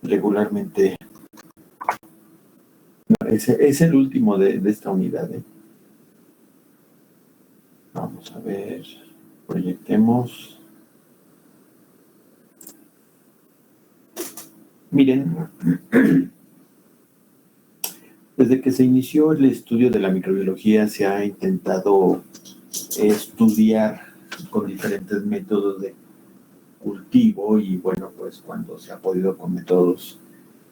regularmente. No, es el último de esta unidad. Vamos a ver, proyectemos. Miren, desde que se inició el estudio de la microbiología se ha intentado estudiar con diferentes métodos de cultivo y bueno, pues cuando se ha podido con métodos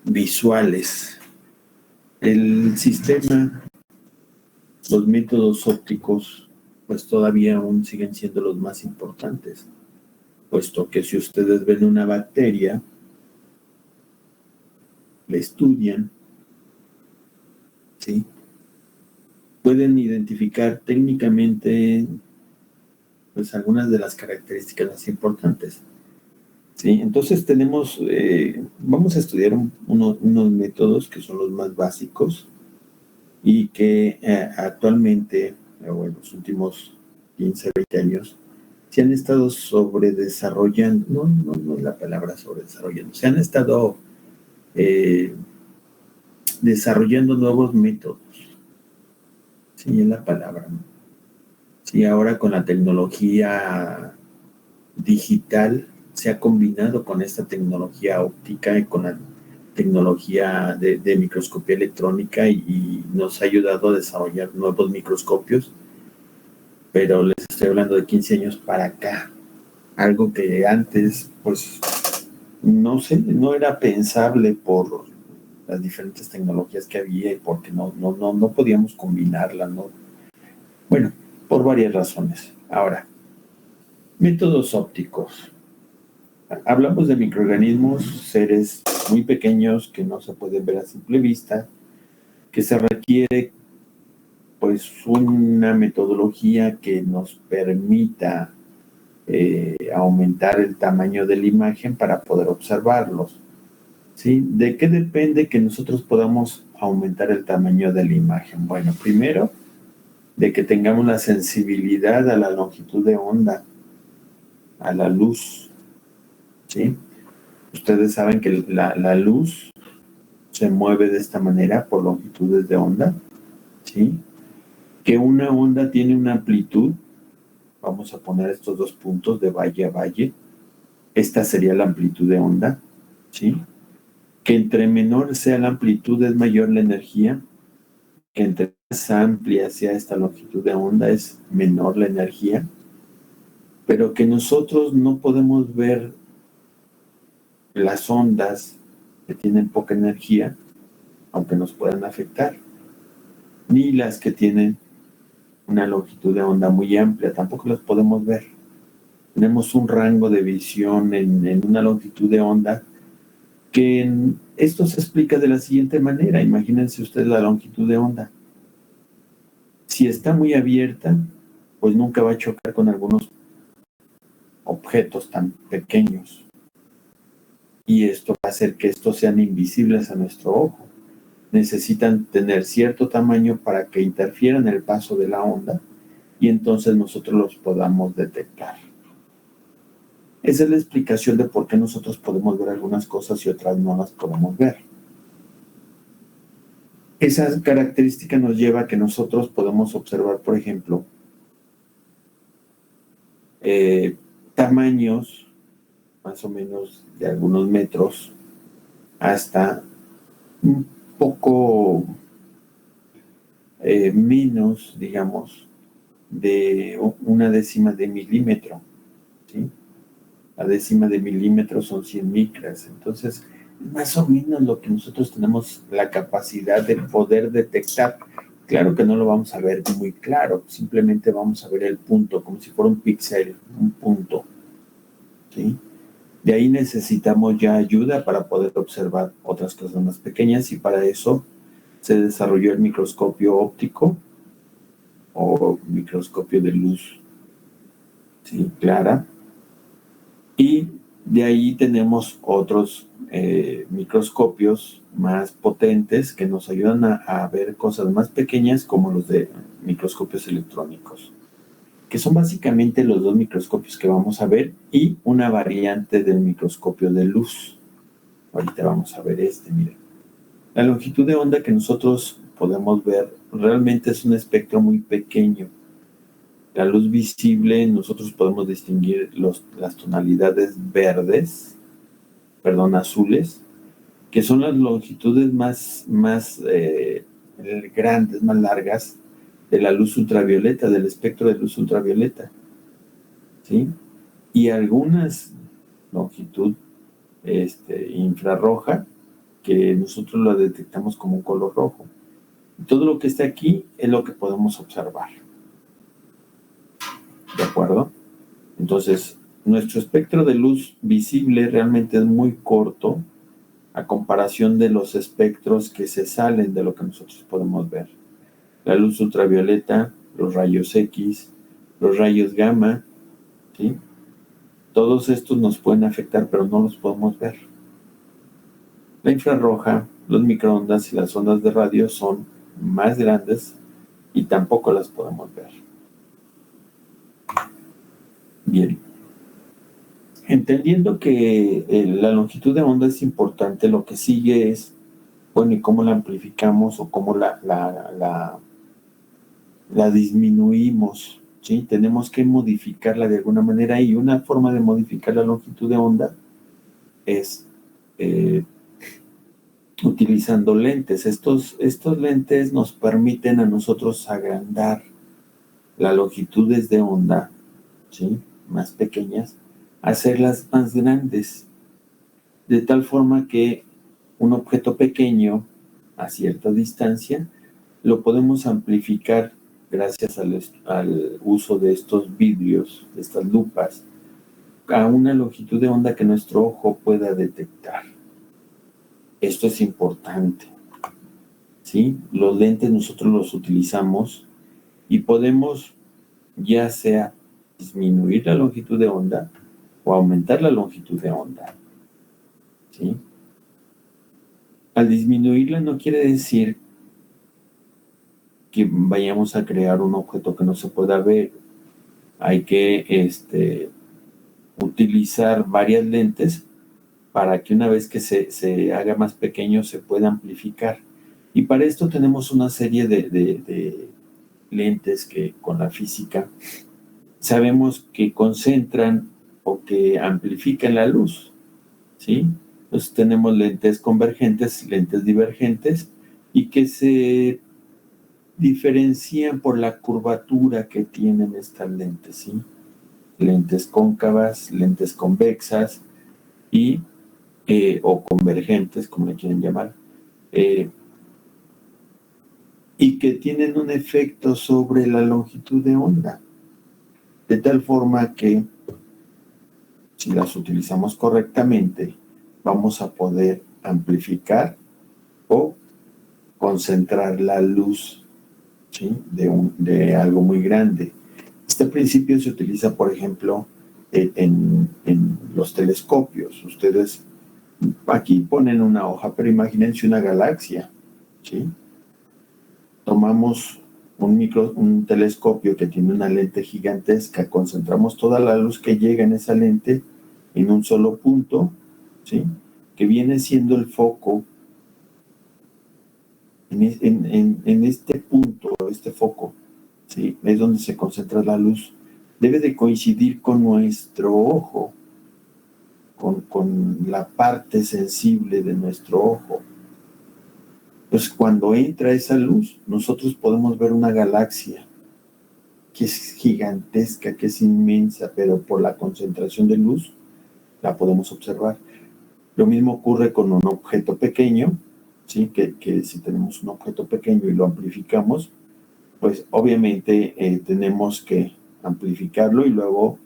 visuales. El sistema, los métodos ópticos, pues todavía aún siguen siendo los más importantes, puesto que si ustedes ven una bacteria, la estudian, ¿sí? Pueden identificar técnicamente pues algunas de las características más importantes, ¿sí? Entonces vamos a estudiar unos métodos que son los más básicos y que actualmente, o en los últimos 15, 20 años, se han estado sobredesarrollando, no es la palabra sobredesarrollando, se han estado desarrollando nuevos métodos, sí, es la palabra, ¿no? Sí, ahora con la tecnología digital se ha combinado con esta tecnología óptica y con la tecnología de microscopía electrónica y nos ha ayudado a desarrollar nuevos microscopios, pero les estoy hablando de 15 años para acá, algo que antes, pues, no sé, no era pensable por las diferentes tecnologías que había y porque no podíamos combinarlas, ¿no? Bueno, por varias razones. Ahora, métodos ópticos. Hablamos de microorganismos, seres muy pequeños que no se pueden ver a simple vista, que se requiere pues una metodología que nos permita aumentar el tamaño de la imagen para poder observarlos, ¿sí? ¿De qué depende que nosotros podamos aumentar el tamaño de la imagen? Bueno, primero, de que tengamos la sensibilidad a la longitud de onda, a la luz, ¿sí? Ustedes saben que la luz se mueve de esta manera por longitudes de onda, ¿sí? Que una onda tiene una amplitud, vamos a poner estos dos puntos de valle a valle, esta sería la amplitud de onda, ¿sí? Que entre menor sea la amplitud es mayor la energía, que entre más amplia sea esta longitud de onda es menor la energía, pero que nosotros no podemos ver las ondas que tienen poca energía, aunque nos puedan afectar, ni las que tienen una longitud de onda muy amplia, tampoco las podemos ver. Tenemos un rango de visión en una longitud de onda que esto se explica de la siguiente manera. Imagínense ustedes la longitud de onda. Si está muy abierta, pues nunca va a chocar con algunos objetos tan pequeños. Y esto va a hacer que estos sean invisibles a nuestro ojo. Necesitan tener cierto tamaño para que interfieran el paso de la onda y entonces nosotros los podamos detectar. Esa es la explicación de por qué nosotros podemos ver algunas cosas y otras no las podemos ver. Esa característica nos lleva a que nosotros podemos observar, por ejemplo, tamaños más o menos de algunos metros hasta un poco menos, digamos, de una décima de milímetro, ¿sí? La décima de milímetro son 100 micras, entonces más o menos lo que nosotros tenemos la capacidad de poder detectar. Claro que no lo vamos a ver muy claro, simplemente vamos a ver el punto, como si fuera un píxel, un punto, ¿sí? De ahí necesitamos ya ayuda para poder observar otras cosas más pequeñas y para eso se desarrolló el microscopio óptico o microscopio de luz, ¿sí? Clara. Y de ahí tenemos otros microscopios más potentes que nos ayudan a ver cosas más pequeñas como los de microscopios electrónicos, que son básicamente los dos microscopios que vamos a ver y una variante del microscopio de luz. Ahorita vamos a ver miren. La longitud de onda que nosotros podemos ver realmente es un espectro muy pequeño. La luz visible, nosotros podemos distinguir las tonalidades azules, que son las longitudes más grandes, más largas de la luz ultravioleta, del espectro de luz ultravioleta, ¿sí? Y algunas longitud infrarroja, que nosotros la detectamos como un color rojo. Todo lo que está aquí es lo que podemos observar. ¿De acuerdo? Entonces, nuestro espectro de luz visible realmente es muy corto a comparación de los espectros que se salen de lo que nosotros podemos ver. La luz ultravioleta, los rayos X, los rayos gamma, ¿sí? Todos estos nos pueden afectar, pero no los podemos ver. La infrarroja, los microondas y las ondas de radio son más grandes y tampoco las podemos ver. Bien. Entendiendo que la longitud de onda es importante, lo que sigue es, bueno, ¿y cómo la amplificamos o cómo la disminuimos? ¿Sí? Tenemos que modificarla de alguna manera, y una forma de modificar la longitud de onda es utilizando lentes. Estos lentes nos permiten a nosotros agrandar las longitudes de onda, ¿sí?, más pequeñas, hacerlas más grandes, de tal forma que un objeto pequeño a cierta distancia lo podemos amplificar gracias al uso de estos vidrios, de estas lupas, a una longitud de onda que nuestro ojo pueda detectar. Esto es importante, ¿sí? Los lentes nosotros los utilizamos y podemos ya sea disminuir la longitud de onda o aumentar la longitud de onda, ¿sí? Al disminuirla no quiere decir que vayamos a crear un objeto que no se pueda ver. Hay que utilizar varias lentes para que una vez que se haga más pequeño se pueda amplificar. Y para esto tenemos una serie de lentes que con la física sabemos que concentran o que amplifican la luz, ¿sí? Entonces tenemos lentes convergentes, lentes divergentes, y que se diferencian por la curvatura que tienen estas lentes, ¿sí? Lentes cóncavas, lentes convexas y o convergentes, como le quieren llamar, y que tienen un efecto sobre la longitud de onda, de tal forma que si las utilizamos correctamente, vamos a poder amplificar o concentrar la luz, ¿sí?, de algo muy grande. Este principio se utiliza, por ejemplo, en los telescopios. Ustedes aquí ponen una hoja, pero imagínense una galaxia, ¿sí? Tomamos un telescopio que tiene una lente gigantesca, concentramos toda la luz que llega en esa lente en un solo punto, ¿sí?, que viene siendo el foco. En este punto, este foco, ¿sí?, es donde se concentra la luz. Debe de coincidir con nuestro ojo, con la parte sensible de nuestro ojo. Pues cuando entra esa luz, nosotros podemos ver una galaxia que es gigantesca, que es inmensa, pero por la concentración de luz la podemos observar. Lo mismo ocurre con un objeto pequeño, ¿sí?, que si tenemos un objeto pequeño y lo amplificamos, pues obviamente tenemos que amplificarlo y luego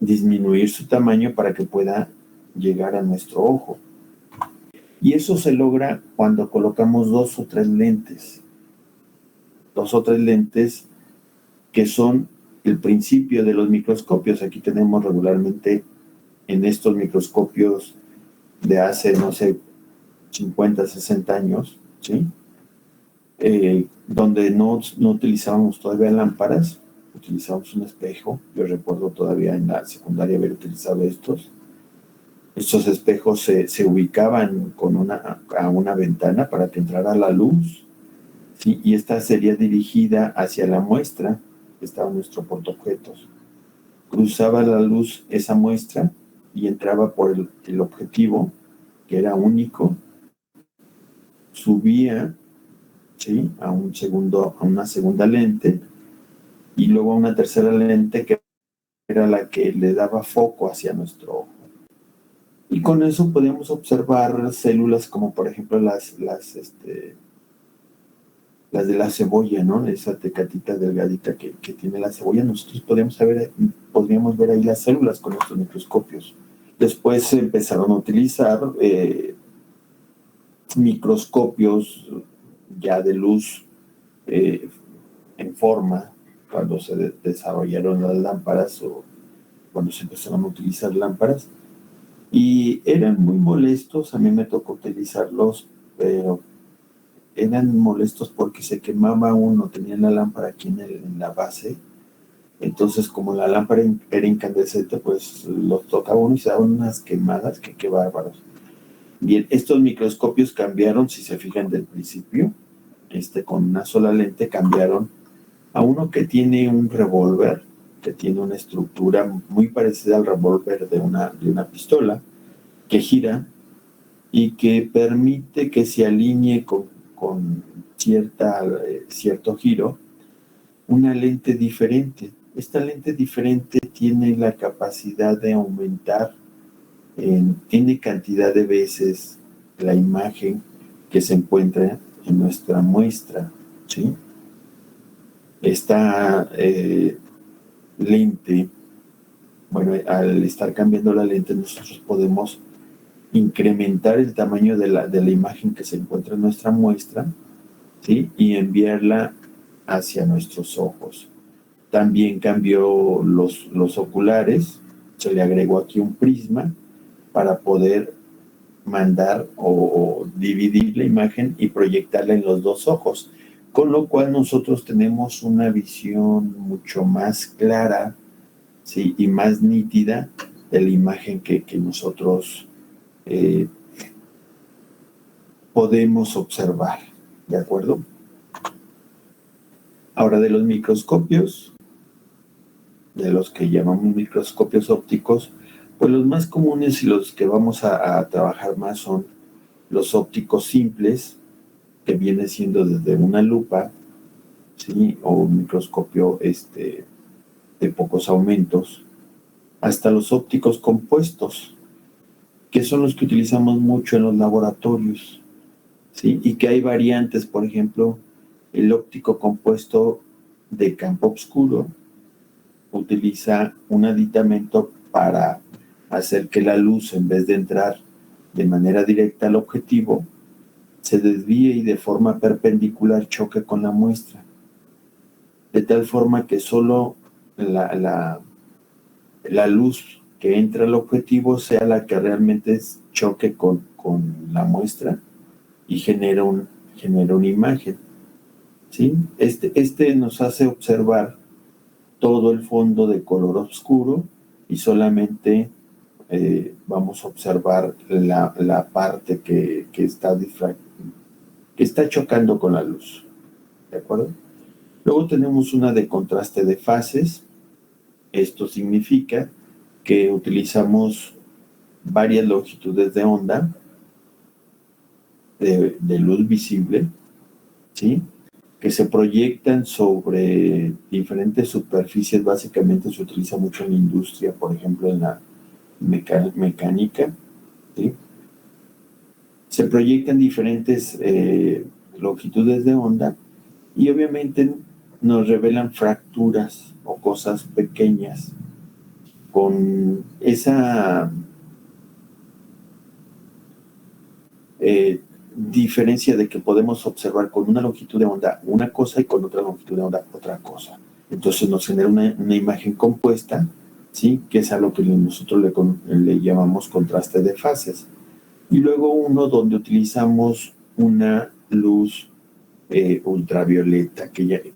disminuir su tamaño para que pueda llegar a nuestro ojo. Y eso se logra cuando colocamos dos o tres lentes que son el principio de los microscopios. Aquí tenemos regularmente en estos microscopios de hace, no sé, 50, 60 años, ¿sí?, donde no utilizábamos todavía lámparas, utilizábamos un espejo. Yo recuerdo todavía en la secundaria haber utilizado estos. Estos espejos se ubicaban a una ventana para que entrara la luz, ¿sí? Y esta sería dirigida hacia la muestra que estaba en nuestro portaobjetos. Cruzaba la luz esa muestra y entraba por el objetivo, que era único, subía, ¿sí?, a una segunda lente y luego a una tercera lente que era la que le daba foco hacia nuestro ojo. Y con eso podíamos observar células como por ejemplo las de la cebolla, ¿no? Esa tecatita delgadita que tiene la cebolla. Nosotros podríamos ver ahí las células con nuestros microscopios. Después se empezaron a utilizar microscopios ya de luz en forma, cuando se desarrollaron las lámparas o cuando se empezaron a utilizar lámparas. Y eran muy molestos, a mí me tocó utilizarlos, pero eran molestos porque se quemaba uno, tenía la lámpara aquí en la base. Entonces, como la lámpara era incandescente, pues los tocaba uno y se daban unas quemadas, que qué bárbaros. Bien, estos microscopios cambiaron, si se fijan del principio, con una sola lente cambiaron a uno que tiene un revólver, que tiene una estructura muy parecida al revólver de una pistola, que gira y que permite que se alinee con cierto giro una lente diferente. Esta lente diferente tiene la capacidad de aumentar en N cantidad de veces la imagen que se encuentra en nuestra muestra, ¿sí? Esta lente, bueno, al estar cambiando la lente, nosotros podemos incrementar el tamaño de la imagen que se encuentra en nuestra muestra, ¿sí?, y enviarla hacia nuestros ojos. También cambió los oculares, se le agregó aquí un prisma para poder mandar o dividir la imagen y proyectarla en los dos ojos, con lo cual nosotros tenemos una visión mucho más clara, ¿sí?, y más nítida de la imagen que nosotros podemos observar, ¿de acuerdo? Ahora, de los microscopios, de los que llamamos microscopios ópticos, pues los más comunes y los que vamos a trabajar más son los ópticos simples, que viene siendo desde una lupa, ¿sí?, o un microscopio de pocos aumentos, hasta los ópticos compuestos, que son los que utilizamos mucho en los laboratorios, ¿sí? Y que hay variantes, por ejemplo, el óptico compuesto de campo oscuro utiliza un aditamento para hacer que la luz, en vez de entrar de manera directa al objetivo, se desvíe y de forma perpendicular choque con la muestra, de tal forma que solo la luz que entra al objetivo sea la que realmente choque con la muestra y genera una imagen, ¿sí? Este nos hace observar todo el fondo de color oscuro y solamente vamos a observar la parte que está chocando con la luz, ¿de acuerdo? Luego tenemos una de contraste de fases. Esto significa que utilizamos varias longitudes de onda de luz visible, ¿sí?, que se proyectan sobre diferentes superficies. Básicamente se utiliza mucho en la industria, por ejemplo en la mecánica, ¿sí? Se proyectan diferentes longitudes de onda y obviamente nos revelan fracturas o cosas pequeñas. Con esa diferencia de que podemos observar con una longitud de onda una cosa y con otra longitud de onda otra cosa. Entonces nos genera una imagen compuesta, ¿sí?, que es a lo que nosotros le llamamos contraste de fases. Y luego uno donde utilizamos una luz ultravioleta, que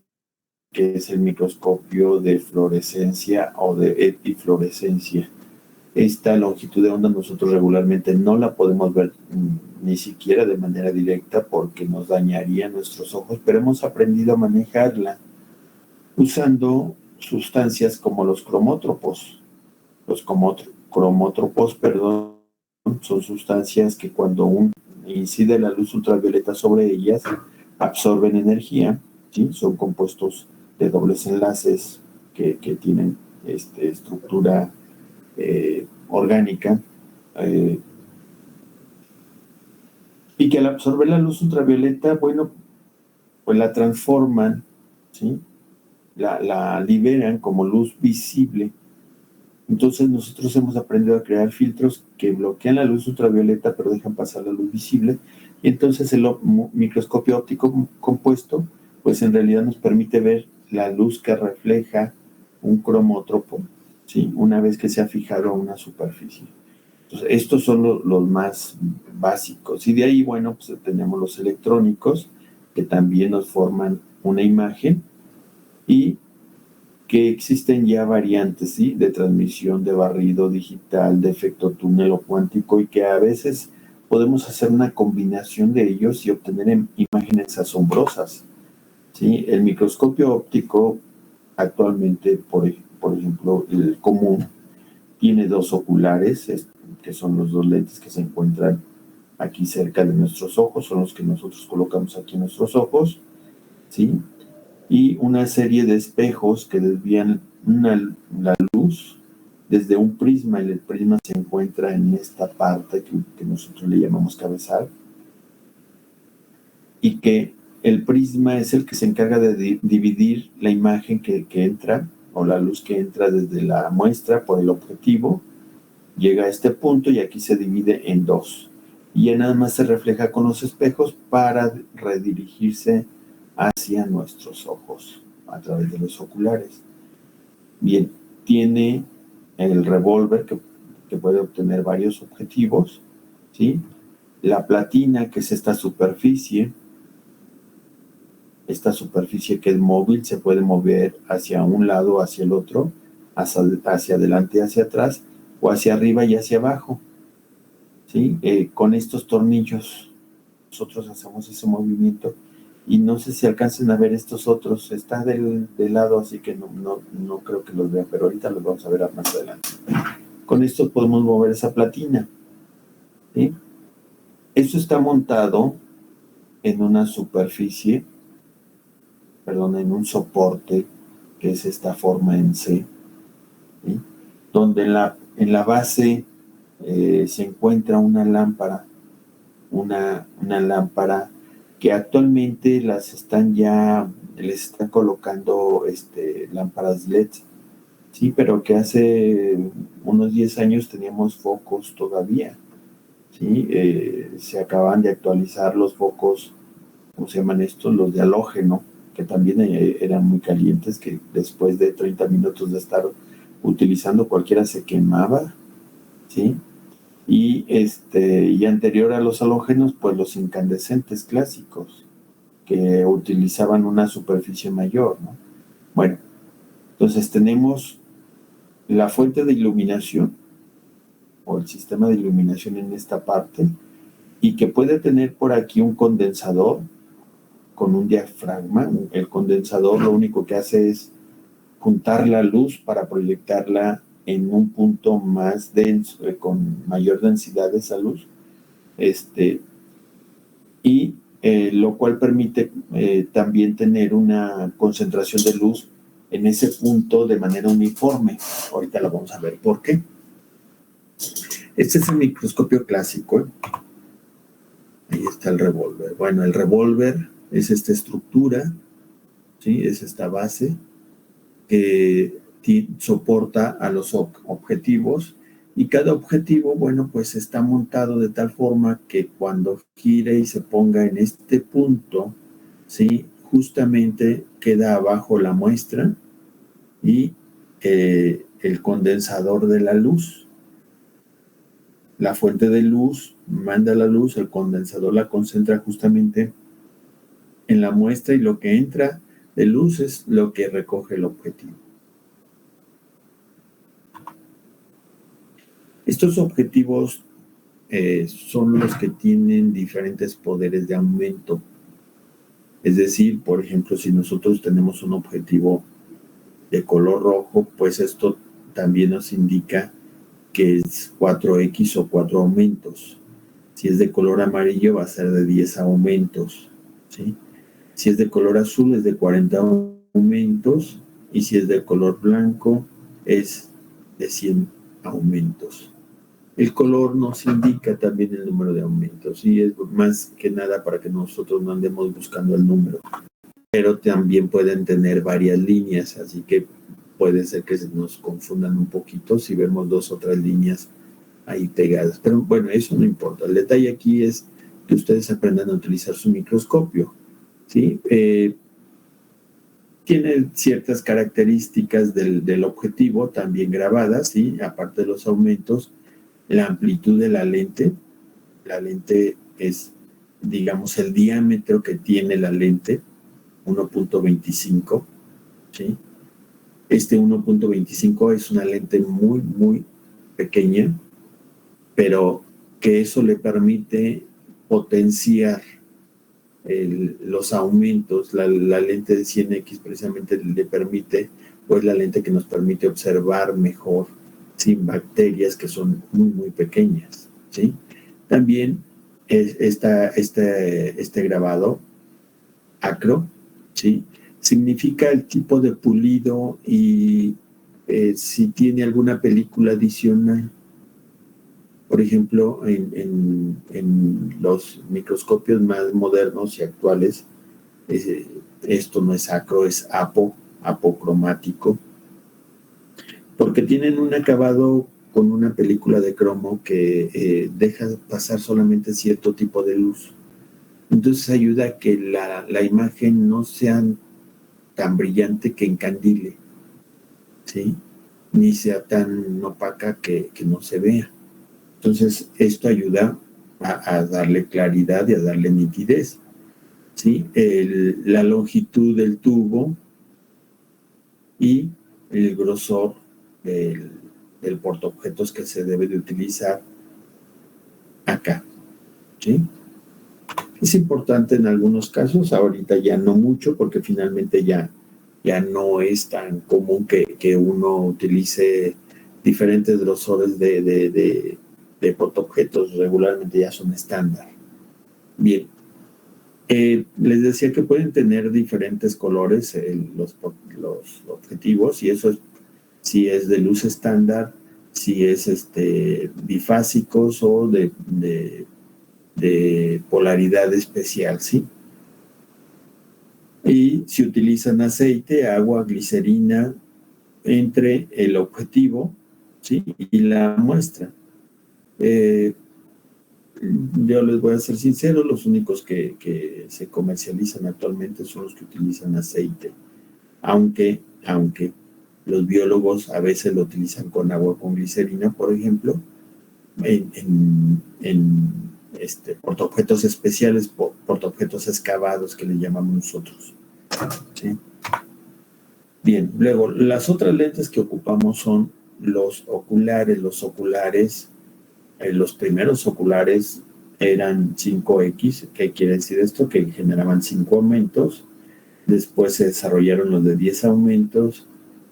es el microscopio de fluorescencia o de epifluorescencia. Esta longitud de onda nosotros regularmente no la podemos ver ni siquiera de manera directa porque nos dañaría nuestros ojos, pero hemos aprendido a manejarla usando sustancias como los cromótropos. Los cromótropos, perdón, son sustancias que cuando incide la luz ultravioleta sobre ellas, absorben energía, ¿sí? Son compuestos de dobles enlaces que tienen estructura orgánica, y que al absorber la luz ultravioleta, bueno, pues la transforman, ¿sí? La liberan como luz visible. Entonces nosotros hemos aprendido a crear filtros que bloquean la luz ultravioleta pero dejan pasar la luz visible, y entonces el microscopio óptico compuesto pues en realidad nos permite ver la luz que refleja un cromótropo, ¿sí? Una vez que se ha fijado a una superficie. Entonces, estos son los más básicos, y de ahí, bueno, pues tenemos los electrónicos que también nos forman una imagen, y que existen ya variantes, ¿sí? De transmisión, de barrido digital, de efecto túnel o cuántico, y que a veces podemos hacer una combinación de ellos y obtener imágenes asombrosas, ¿sí? El microscopio óptico actualmente, por ejemplo, el común, tiene dos oculares, que son los dos lentes que se encuentran aquí cerca de nuestros ojos, son los que nosotros colocamos aquí en nuestros ojos, ¿sí? Y una serie de espejos que desvían la luz desde un prisma, y el prisma se encuentra en esta parte que nosotros le llamamos cabezal, y que el prisma es el que se encarga de dividir la imagen que entra, o la luz que entra desde la muestra por el objetivo, llega a este punto y aquí se divide en dos. Y ya nada más se refleja con los espejos para redirigirse hacia nuestros ojos a través de los oculares. Bien, tiene el revólver que puede obtener varios objetivos, ¿sí? La platina, que es esta superficie que es móvil, se puede mover hacia un lado, hacia el otro, hacia adelante y hacia atrás, o hacia arriba y hacia abajo, ¿sí? Con estos tornillos nosotros hacemos ese movimiento, y no sé si alcancen a ver estos otros, está del lado, así que no creo que los vean, pero ahorita los vamos a ver más adelante. Con esto podemos mover esa platina, ¿sí? Esto está montado en una superficie, perdón, en un soporte, que es esta forma en C, ¿sí? Donde en la base se encuentra una lámpara, una lámpara que actualmente les están colocando lámparas LED, sí, pero que hace unos 10 años teníamos focos todavía, sí. Se acaban de actualizar los focos, ¿cómo se llaman estos? Los de halógeno, que también eran muy calientes, que después de 30 minutos de estar utilizando cualquiera se quemaba, sí. Y anterior a los halógenos, pues los incandescentes clásicos, que utilizaban una superficie mayor, ¿no? Bueno, entonces tenemos la fuente de iluminación, o el sistema de iluminación en esta parte, y que puede tener por aquí un condensador con un diafragma. El condensador lo único que hace es juntar la luz para proyectarla en un punto más denso, con mayor densidad de esa luz, y lo cual permite también tener una concentración de luz en ese punto de manera uniforme. Ahorita lo vamos a ver por qué. Este es el microscopio clásico, ¿eh? Ahí está el revólver. Bueno, el revólver es esta estructura, ¿sí? Es esta base que soporta a los objetivos, y cada objetivo, bueno, pues está montado de tal forma que cuando gire y se ponga en este punto, ¿sí? Justamente queda abajo la muestra y el condensador de la luz. La fuente de luz manda la luz, el condensador la concentra justamente en la muestra, y lo que entra de luz es lo que recoge el objetivo. Estos objetivos son los que tienen diferentes poderes de aumento. Es decir, por ejemplo, si nosotros tenemos un objetivo de color rojo, pues esto también nos indica que es 4X o 4 aumentos. Si es de color amarillo, va a ser de 10 aumentos, ¿sí? Si es de color azul, es de 40 aumentos. Y si es de color blanco, es de 100 aumentos. El color nos indica también el número de aumentos y es más que nada para que nosotros no andemos buscando el número. Pero también pueden tener varias líneas, así que puede ser que se nos confundan un poquito si vemos 2 o 3 líneas ahí pegadas. Pero bueno, eso no importa. El detalle aquí es que ustedes aprendan a utilizar su microscopio, ¿sí? Tiene ciertas características del objetivo también grabadas, ¿sí? Aparte de los aumentos, la amplitud de la lente. La lente es, digamos, el diámetro que tiene la lente, 1.25, ¿sí? Este 1.25 es una lente muy, muy pequeña, pero que eso le permite potenciar los aumentos. La lente de 100X precisamente le permite, pues la lente que nos permite observar mejor sin bacterias que son muy, muy pequeñas, ¿sí? También este grabado acro, ¿sí? Significa el tipo de pulido y si tiene alguna película adicional. Por ejemplo, en los microscopios más modernos y actuales, esto no es acro, es apocromático, porque tienen un acabado con una película de cromo que deja pasar solamente cierto tipo de luz. Entonces ayuda a que la imagen no sea tan brillante que encandile, ¿sí? Ni sea tan opaca que no se vea. Entonces, esto ayuda a darle claridad y a darle nitidez, ¿sí? La longitud del tubo y el grosor del portaobjetos que se debe de utilizar acá, ¿sí? Es importante en algunos casos, ahorita ya no mucho, porque finalmente ya no es tan común que uno utilice diferentes grosores de portaobjetos, regularmente ya son estándar. Bien, les decía que pueden tener diferentes colores los objetivos, y eso es si es de luz estándar, si es bifásicos o de polaridad especial, ¿sí? Y si utilizan aceite, agua, glicerina entre el objetivo, ¿sí? Y la muestra. Yo les voy a ser sincero, los únicos que se comercializan actualmente son los que utilizan aceite, aunque los biólogos a veces lo utilizan con agua con glicerina, por ejemplo, en portaobjetos especiales, portaobjetos excavados que le llamamos nosotros, ¿sí? Bien, luego las otras lentes que ocupamos son los oculares. Los primeros oculares eran 5X. ¿Qué quiere decir esto? Que generaban 5 aumentos. Después se desarrollaron los de 10 aumentos,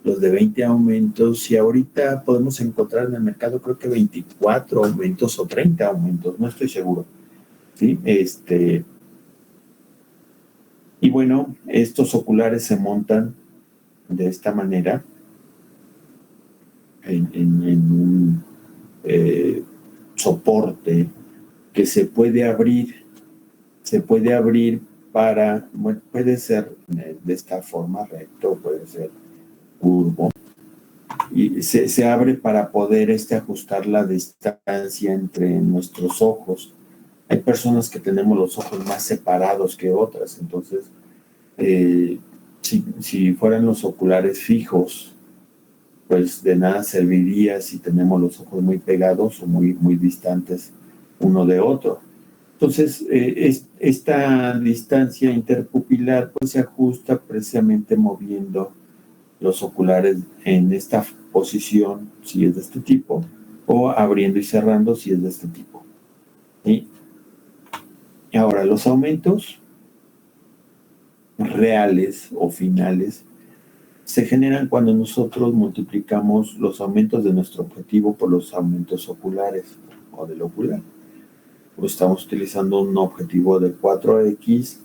los de 20 aumentos, y ahorita podemos encontrar en el mercado creo que 24 aumentos o 30 aumentos, no estoy seguro, ¿sí? Y bueno, estos oculares se montan de esta manera en un soporte que se puede abrir para, bueno, puede ser de esta forma, recto, puede ser curvo, y se abre para poder ajustar la distancia entre nuestros ojos. Hay personas que tenemos los ojos más separados que otras, entonces si fueran los oculares fijos, pues de nada serviría si tenemos los ojos muy pegados o muy, muy distantes uno de otro. Entonces, esta distancia interpupilar pues se ajusta precisamente moviendo los oculares en esta posición, si es de este tipo, o abriendo y cerrando si es de este tipo. ¿Sí? Y ahora, los aumentos reales o finales se generan cuando nosotros multiplicamos los aumentos de nuestro objetivo por los aumentos oculares o del ocular. Pues estamos utilizando un objetivo de 4x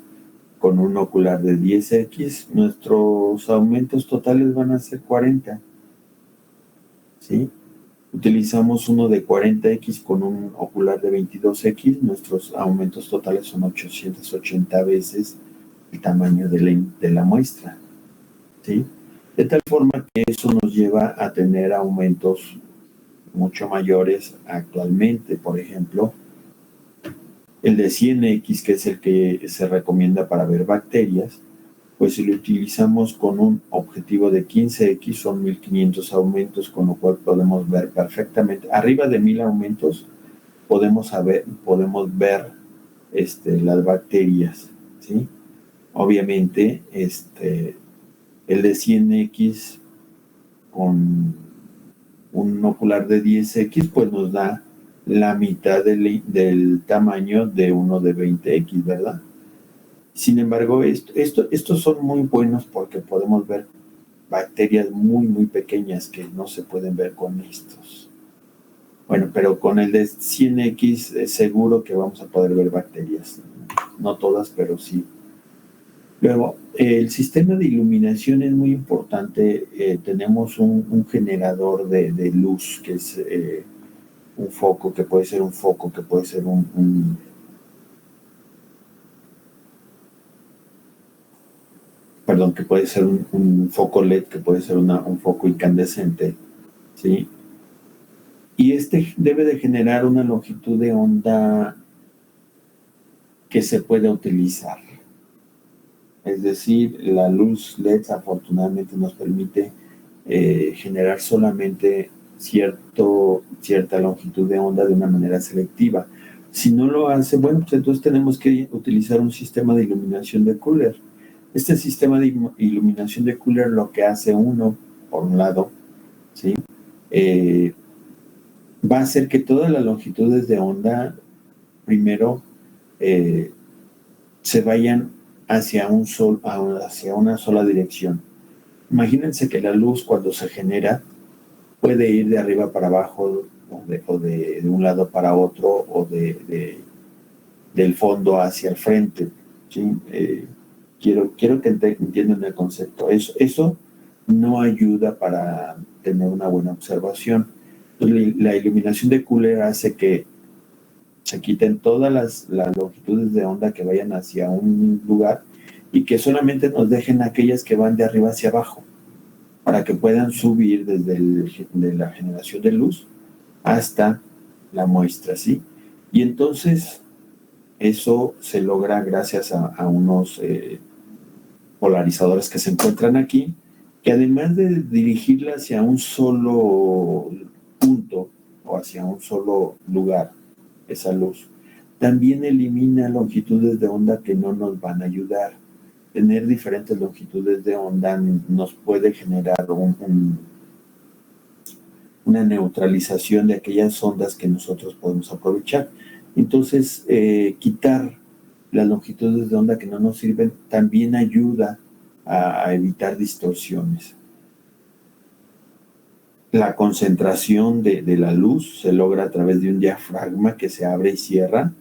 con un ocular de 10x, nuestros aumentos totales van a ser 40. ¿Sí? Utilizamos uno de 40x con un ocular de 22x, nuestros aumentos totales son 880 veces el tamaño de la muestra. ¿Sí? De tal forma que eso nos lleva a tener aumentos mucho mayores actualmente. Por ejemplo, el de 100x, que es el que se recomienda para ver bacterias, pues si lo utilizamos con un objetivo de 15x, son 1500 aumentos, con lo cual podemos ver perfectamente. Arriba de 1000 aumentos podemos ver las bacterias, ¿sí? Obviamente, el de 100x con un ocular de 10x, pues nos da la mitad del tamaño de uno de 20x, ¿verdad? Sin embargo, estos son muy buenos porque podemos ver bacterias muy, muy pequeñas que no se pueden ver con estos. Bueno, pero con el de 100x es seguro que vamos a poder ver bacterias. No todas, pero sí. Luego, el sistema de iluminación es muy importante. Tenemos un generador de luz, que es un foco, que puede ser un foco, que puede ser que puede ser un foco LED, que puede ser un foco incandescente, ¿sí? Y debe de generar una longitud de onda que se pueda utilizar. Es decir, la luz LED afortunadamente nos permite generar solamente cierta longitud de onda de una manera selectiva. Si no lo hace, bueno, pues entonces tenemos que utilizar un sistema de iluminación de Cooler. Este sistema de iluminación de Cooler lo que hace por un lado, ¿sí? Va a hacer que todas las longitudes de onda, primero, se vayan hacia una sola dirección. Imagínense que la luz, cuando se genera, puede ir de arriba para abajo, o de un lado para otro, o del fondo hacia el frente, ¿sí? Quiero que entiendan el concepto. Eso no ayuda para tener una buena observación. Entonces, la iluminación de Cooler hace que se quiten todas las longitudes de onda que vayan hacia un lugar y que solamente nos dejen aquellas que van de arriba hacia abajo, para que puedan subir desde de la generación de luz hasta la muestra, ¿sí? Y entonces eso se logra gracias a unos polarizadores que se encuentran aquí, que además de dirigirla hacia un solo punto o hacia un solo lugar, esa luz, también elimina longitudes de onda que no nos van a ayudar. Tener diferentes longitudes de onda nos puede generar una neutralización de aquellas ondas que nosotros podemos aprovechar. Entonces, quitar las longitudes de onda que no nos sirven también ayuda a evitar distorsiones. La concentración de la luz se logra a través de un diafragma que se abre y cierra,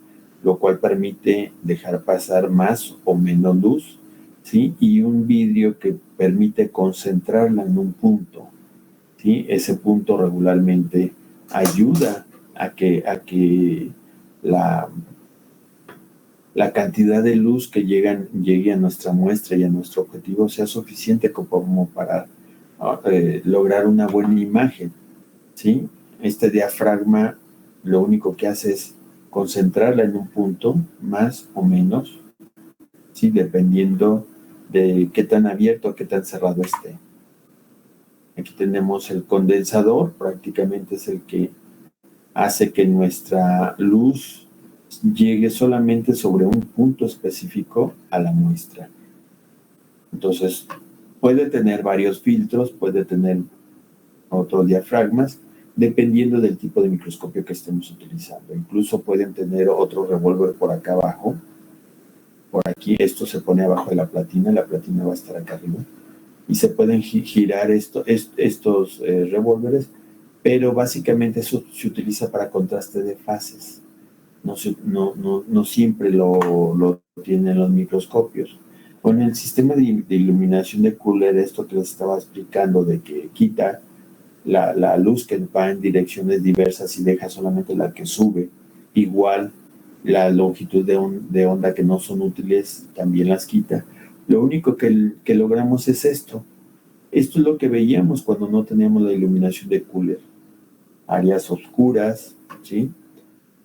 lo cual permite dejar pasar más o menos luz, ¿sí? Y un vidrio que permite concentrarla en un punto, ¿sí? Ese punto regularmente ayuda a que la cantidad de luz que llegue a nuestra muestra y a nuestro objetivo sea suficiente como para lograr una buena imagen, ¿sí? Este diafragma lo único que hace es concentrarla en un punto, más o menos, ¿sí? Dependiendo de qué tan abierto o qué tan cerrado esté. Aquí tenemos el condensador, prácticamente es el que hace que nuestra luz llegue solamente sobre un punto específico a la muestra. Entonces, puede tener varios filtros, puede tener otros diafragmas, dependiendo del tipo de microscopio que estemos utilizando. Incluso pueden tener otro revólver por acá abajo, por aquí, esto se pone abajo de la platina va a estar acá arriba, y se pueden girar estos revólveres, pero básicamente eso se utiliza para contraste de fases. No siempre lo tienen los microscopios. Con el sistema de iluminación de Kühler, esto que les estaba explicando, de que quita la luz que va en direcciones diversas y deja solamente la que sube, igual la longitud de onda que no son útiles también las quita. Lo único que logramos es esto. Esto es lo que veíamos cuando no teníamos la iluminación de Kühler. Áreas oscuras, ¿sí?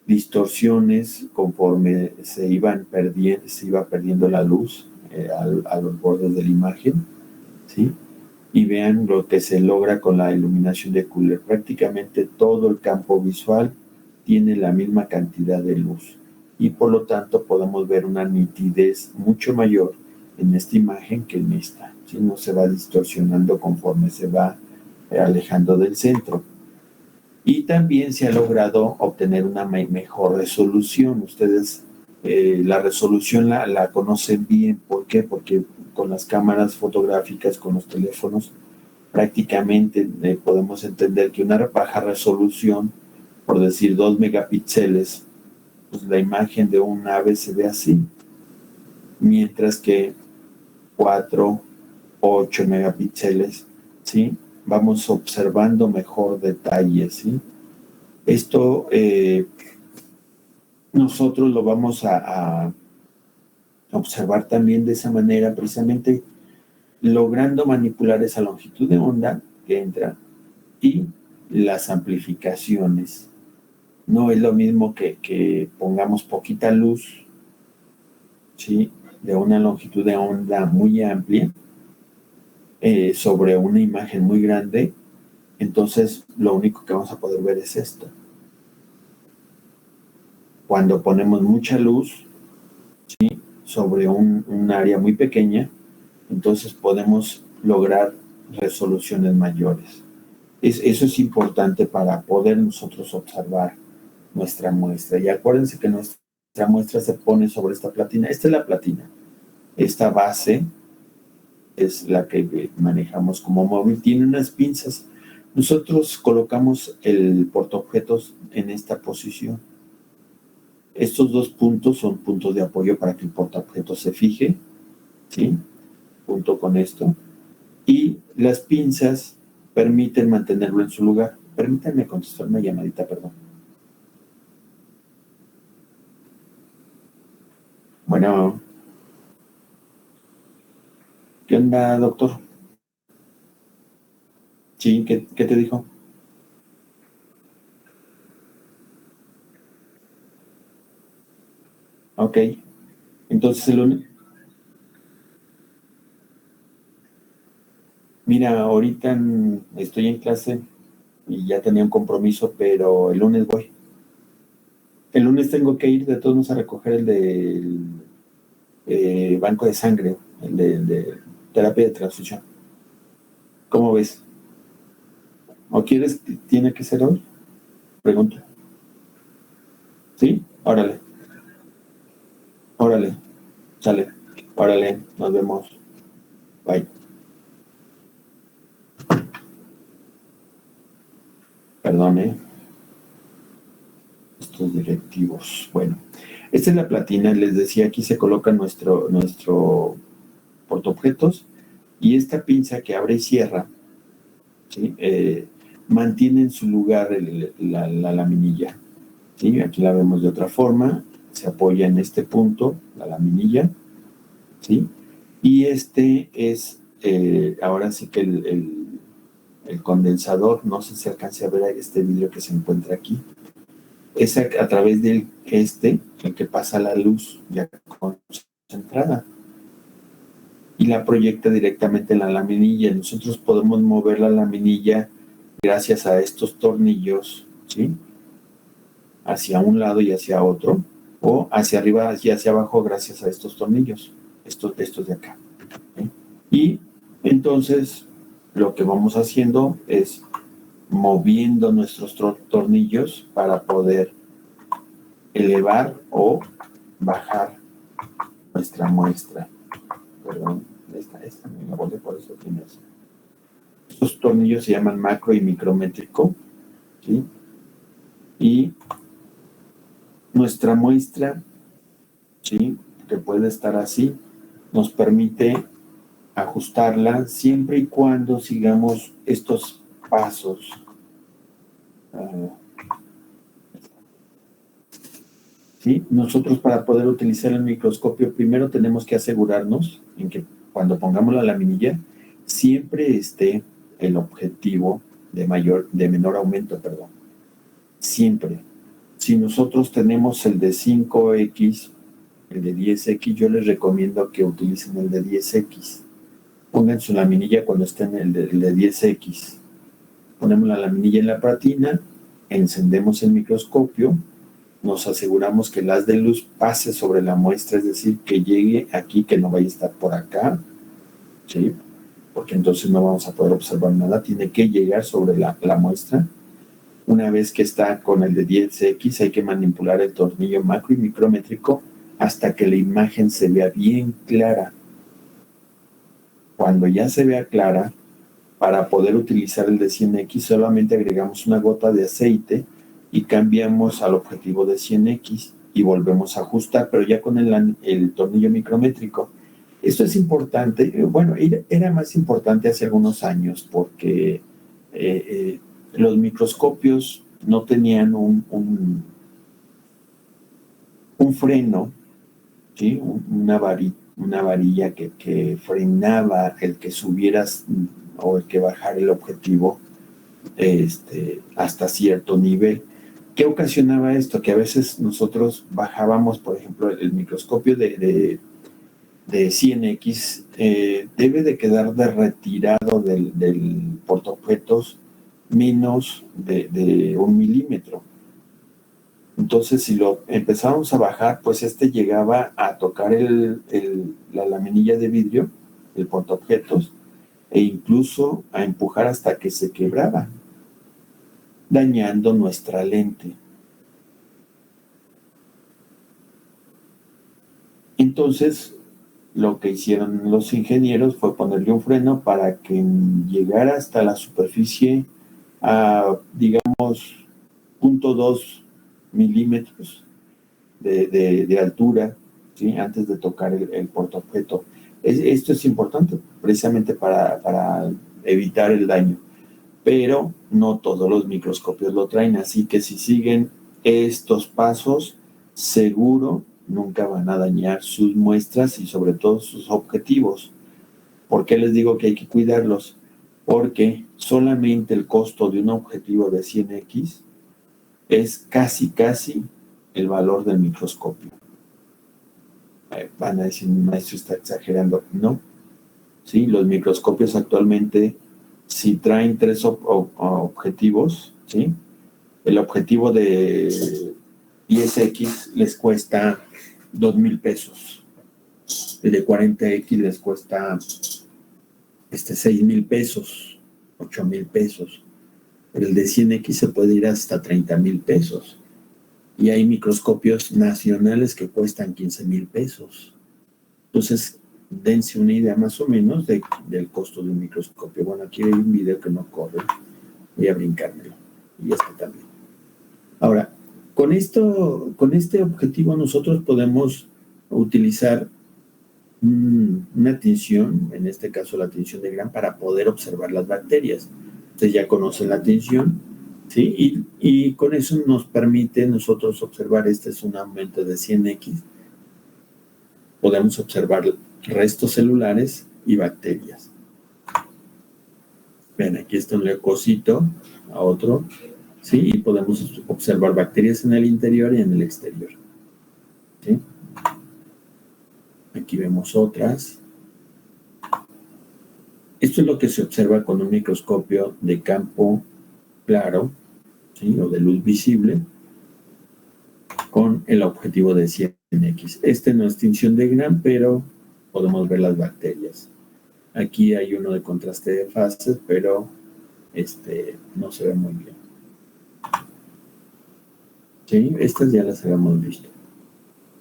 Distorsiones conforme se iba perdiendo la luz a los bordes de la imagen, ¿sí? Y vean lo que se logra con la iluminación de Kühler. Prácticamente todo el campo visual tiene la misma cantidad de luz y por lo tanto podemos ver una nitidez mucho mayor en esta imagen que en esta, ¿sí? No se va distorsionando conforme se va alejando del centro. Y también se ha logrado obtener una mejor resolución. Ustedes la resolución la conocen bien. ¿Por qué? Porque con las cámaras fotográficas, con los teléfonos, prácticamente podemos entender que una baja resolución, por decir 2 megapíxeles, pues la imagen de un ave se ve así, mientras que 4, 8 megapíxeles, ¿sí? Vamos observando mejor detalles, ¿sí? Esto nosotros lo vamos a observar también de esa manera, precisamente logrando manipular esa longitud de onda que entra y las amplificaciones. No es lo mismo que pongamos poquita luz, ¿sí? De una longitud de onda muy amplia sobre una imagen muy grande. Entonces lo único que vamos a poder ver es esto. Cuando ponemos mucha luz, ¿sí? Sobre un área muy pequeña, entonces podemos lograr resoluciones mayores. Eso es importante para poder nosotros observar nuestra muestra. Y acuérdense que nuestra muestra se pone sobre esta platina. Esta es la platina. Esta base es la que manejamos como móvil. Tiene unas pinzas. Nosotros colocamos el portaobjetos en esta posición. Estos dos puntos son puntos de apoyo para que el portaobjetos se fije, ¿sí? Junto con esto. Y las pinzas permiten mantenerlo en su lugar. Permítanme contestar una llamadita, perdón. Bueno, ¿qué onda, doctor? Sí, ¿qué te dijo? Ok, entonces el lunes, mira, ahorita estoy en clase y ya tenía un compromiso, pero el lunes voy. El lunes tengo que ir de todos modos a recoger el del banco de sangre, el de terapia de transfusión. ¿Cómo ves? ¿O quieres que tiene que ser hoy? Pregunta. ¿Sí? Órale, órale, sale. Órale, nos vemos. Bye. Perdón, estos directivos. Bueno, esta es la platina. Les decía, aquí se coloca nuestro portaobjetos y esta pinza que abre y cierra, ¿sí? Mantiene en su lugar la laminilla. ¿Sí? Aquí la vemos de otra forma. Se apoya en este punto, la laminilla. ¿Sí? Y este es, ahora sí que el condensador, no sé si alcance a ver este vidrio que se encuentra aquí, es a través del el que pasa la luz ya concentrada y la proyecta directamente en la laminilla. Nosotros podemos mover la laminilla gracias a estos tornillos, ¿sí? Hacia un lado y hacia otro, o hacia arriba y hacia abajo gracias a estos tornillos, estos de acá, ¿sí? Y entonces lo que vamos haciendo es moviendo nuestros tornillos para poder elevar o bajar nuestra muestra. Perdón, esta me la volé, por eso tiene eso. Estos tornillos se llaman macro y micrométrico, ¿sí? Y nuestra muestra, ¿sí?, que puede estar así, nos permite ajustarla siempre y cuando sigamos estos pasos. ¿Sí? Nosotros, para poder utilizar el microscopio, primero tenemos que asegurarnos en que cuando pongamos la laminilla siempre esté el objetivo de menor aumento, perdón. Siempre. Si nosotros tenemos el de 5X, el de 10X, yo les recomiendo que utilicen el de 10X. Pongan su laminilla cuando esté en el de 10X. Ponemos la laminilla en la platina, encendemos el microscopio, nos aseguramos que el haz de luz pase sobre la muestra, es decir, que llegue aquí, que no vaya a estar por acá, ¿sí? Porque entonces no vamos a poder observar nada, tiene que llegar sobre la muestra. Una vez que está con el de 10X, hay que manipular el tornillo macro y micrométrico hasta que la imagen se vea bien clara. Cuando ya se vea clara, para poder utilizar el de 100X, solamente agregamos una gota de aceite y cambiamos al objetivo de 100X y volvemos a ajustar, pero ya con el tornillo micrométrico. Esto es importante, bueno, era más importante hace algunos años porque los microscopios no tenían un freno, ¿sí? Una varilla que frenaba el que subieras o el que bajara el objetivo hasta cierto nivel. ¿Qué ocasionaba esto? Que a veces nosotros bajábamos, por ejemplo, el microscopio de 100X debe de quedar de retirado del portaobjetos menos de 1 milímetro. Entonces, si lo empezábamos a bajar, pues llegaba a tocar la laminilla de vidrio, el portaobjetos, e incluso a empujar hasta que se quebraba, dañando nuestra lente. Entonces, lo que hicieron los ingenieros fue ponerle un freno para que llegara hasta la superficie a, digamos, 0.2 milímetros de altura, ¿sí?, antes de tocar el portaobjeto. Esto es importante precisamente para evitar el daño, pero no todos los microscopios lo traen, así que si siguen estos pasos, seguro nunca van a dañar sus muestras y sobre todo sus objetivos. ¿Por qué les digo que hay que cuidarlos? Porque solamente el costo de un objetivo de 100X es casi el valor del microscopio. Van a decir, mi maestro está exagerando. No. ¿Sí? Los microscopios actualmente, si traen 3 objetivos, ¿sí?, el objetivo de 10X les cuesta 2,000 pesos. El de 40X les cuesta 6,000 pesos, 8,000 pesos. El de 100X se puede ir hasta 30,000 pesos. Y hay microscopios nacionales que cuestan 15,000 pesos. Entonces, dense una idea más o menos del costo de un microscopio. Bueno, aquí hay un video que no corre. Voy a brincármelo. Y este también. Ahora, con este objetivo nosotros podemos utilizar una tinción, en este caso la tinción de Gram, para poder observar las bacterias. Ustedes ya conocen la tinción, ¿sí? Y con eso nos permite nosotros observar, este es un aumento de 100X, podemos observar restos celulares y bacterias. Ven, aquí está un leucocito, a otro, ¿sí? Y podemos observar bacterias en el interior y en el exterior, ¿sí? Aquí vemos otras. Esto es lo que se observa con un microscopio de campo claro, ¿sí?, o de luz visible, con el objetivo de 100X. Este no es tinción de Gram, pero podemos ver las bacterias. Aquí hay uno de contraste de fases, pero no se ve muy bien. ¿Sí? Estas ya las habíamos visto.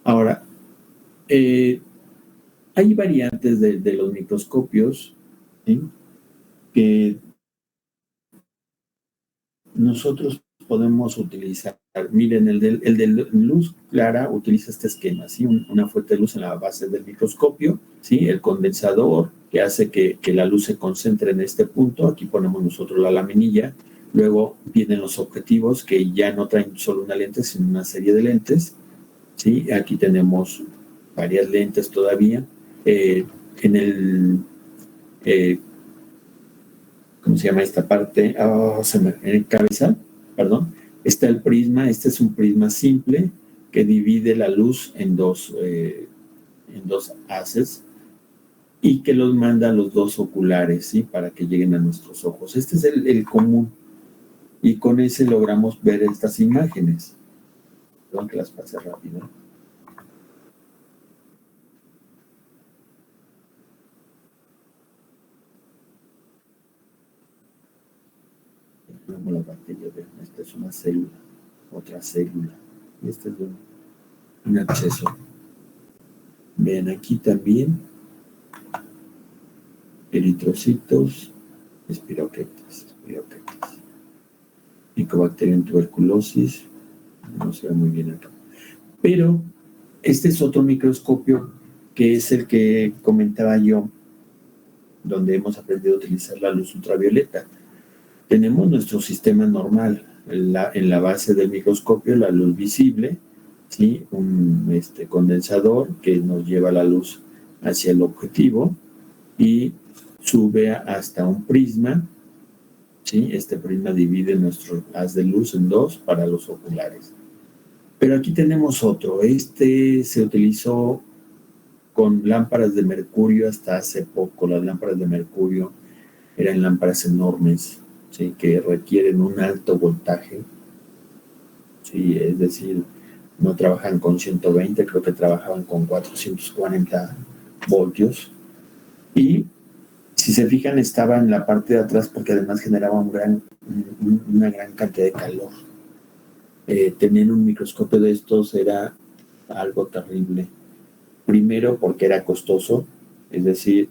Ahora, hay variantes de los microscopios, ¿sí? Que nosotros podemos utilizar. Miren, el de luz clara utiliza este esquema, ¿sí? Una fuente de luz en la base del microscopio, ¿sí? El condensador que hace que la luz se concentre en este punto. Aquí ponemos nosotros la laminilla. Luego vienen los objetivos que ya no traen solo una lente, sino una serie de lentes, ¿sí? Aquí tenemos varias lentes todavía. En el ¿cómo se llama esta parte? En el cabezal, perdón. Está el prisma. Este es un prisma simple que divide la luz en dos haces y que los manda a los dos oculares, ¿sí? Para que lleguen a nuestros ojos. Este es el común. Y con ese logramos ver estas imágenes. Perdón que las pase rápido. Como la bacteria, esta es una célula, otra célula. Y este es un absceso. Vean aquí también eritrocitos, espiroquetas. Mycobacterium tuberculosis, no se ve muy bien acá. Pero este es otro microscopio que es el que comentaba yo, donde hemos aprendido a utilizar la luz ultravioleta. Tenemos nuestro sistema normal, en la base del microscopio, la luz visible, ¿sí? Un condensador que nos lleva la luz hacia el objetivo y sube hasta un prisma, ¿sí? Este prisma divide nuestro haz de luz en dos para los oculares. Pero aquí tenemos otro. Se utilizó con lámparas de mercurio hasta hace poco. Las lámparas de mercurio eran lámparas enormes, ¿sí? Que requieren un alto voltaje, ¿sí? Es decir, no trabajan con 120, creo que trabajaban con 440 voltios. Y si se fijan, estaba en la parte de atrás porque además generaba una gran cantidad de calor. Tener un microscopio de estos era algo terrible. Primero porque era costoso, es decir,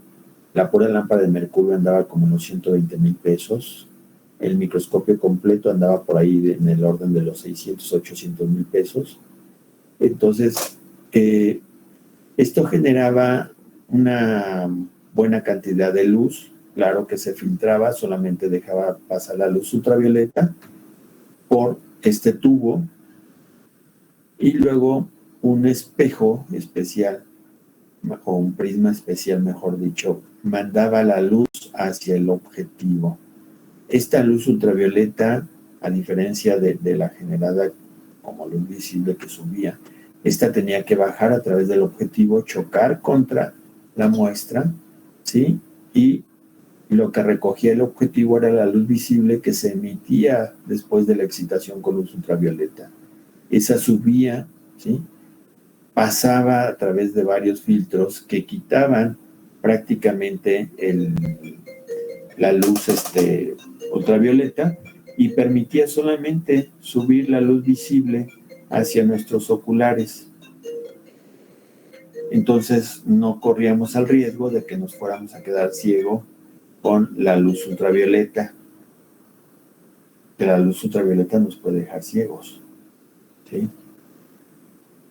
la pura lámpara de mercurio andaba como unos 120,000 pesos. El microscopio completo andaba por ahí en el orden de los 600, 800,000 pesos. Entonces, esto generaba una buena cantidad de luz, claro que se filtraba, solamente dejaba pasar la luz ultravioleta por este tubo y luego un espejo especial o un prisma especial, mejor dicho, mandaba la luz hacia el objetivo. Esta luz ultravioleta, a diferencia de la generada como luz visible que subía, esta tenía que bajar a través del objetivo, chocar contra la muestra, ¿sí? Y lo que recogía el objetivo era la luz visible que se emitía después de la excitación con luz ultravioleta. Esa subía, ¿sí? Pasaba a través de varios filtros que quitaban prácticamente la luz ultravioleta y permitía solamente subir la luz visible hacia nuestros oculares. Entonces no corríamos el riesgo de que nos fuéramos a quedar ciego con la luz ultravioleta, que la luz ultravioleta nos puede dejar ciegos, ¿sí?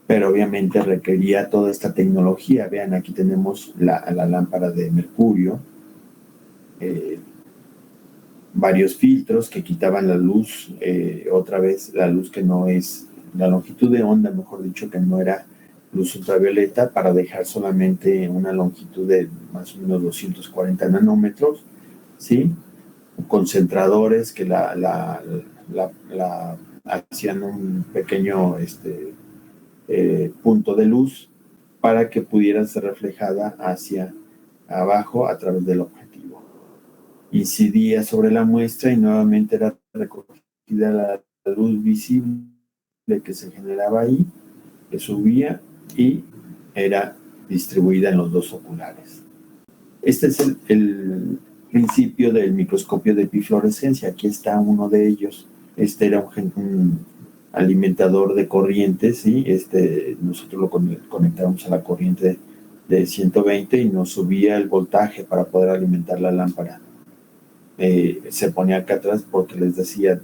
Pero obviamente requería toda esta tecnología. Vean, aquí tenemos la lámpara de mercurio, varios filtros que quitaban la luz, otra vez la luz que no es, la longitud de onda, mejor dicho, que no era luz ultravioleta, para dejar solamente una longitud de más o menos 240 nanómetros, ¿sí? Concentradores que hacían un pequeño punto de luz para que pudiera ser reflejada hacia abajo a través del objetivo. Incidía sobre la muestra y nuevamente era recogida la luz visible que se generaba ahí, que subía y era distribuida en los dos oculares. Este es principio del microscopio de epifluorescencia. Aquí está uno de ellos. Este era un alimentador de corriente, ¿sí? Nosotros lo conectábamos a la corriente de 120 y nos subía el voltaje para poder alimentar la lámpara. Se ponía acá atrás porque les decía,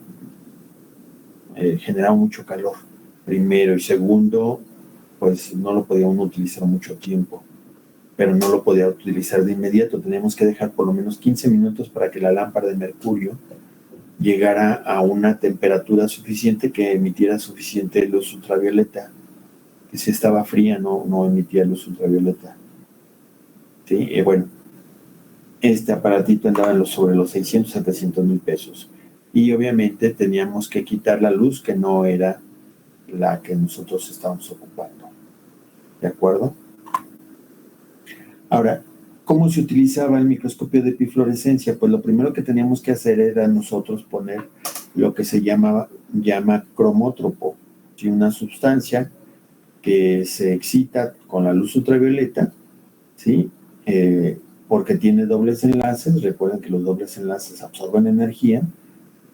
generaba mucho calor, primero, y segundo, pues no lo podía uno utilizar mucho tiempo, pero no lo podía utilizar de inmediato. Teníamos que dejar por lo menos 15 minutos para que la lámpara de mercurio llegara a una temperatura suficiente que emitiera suficiente luz ultravioleta, que si estaba fría no emitía luz ultravioleta. ¿Sí? Bueno, este aparatito andaba sobre los 600, 700 mil pesos. Y obviamente teníamos que quitar la luz que no era la que nosotros estábamos ocupando. ¿De acuerdo? Ahora, ¿cómo se utilizaba el microscopio de epifluorescencia? Pues lo primero que teníamos que hacer era nosotros poner lo que se llama cromótropo, ¿sí? Una sustancia que se excita con la luz ultravioleta, ¿sí? Porque tiene dobles enlaces. Recuerden que los dobles enlaces absorben energía.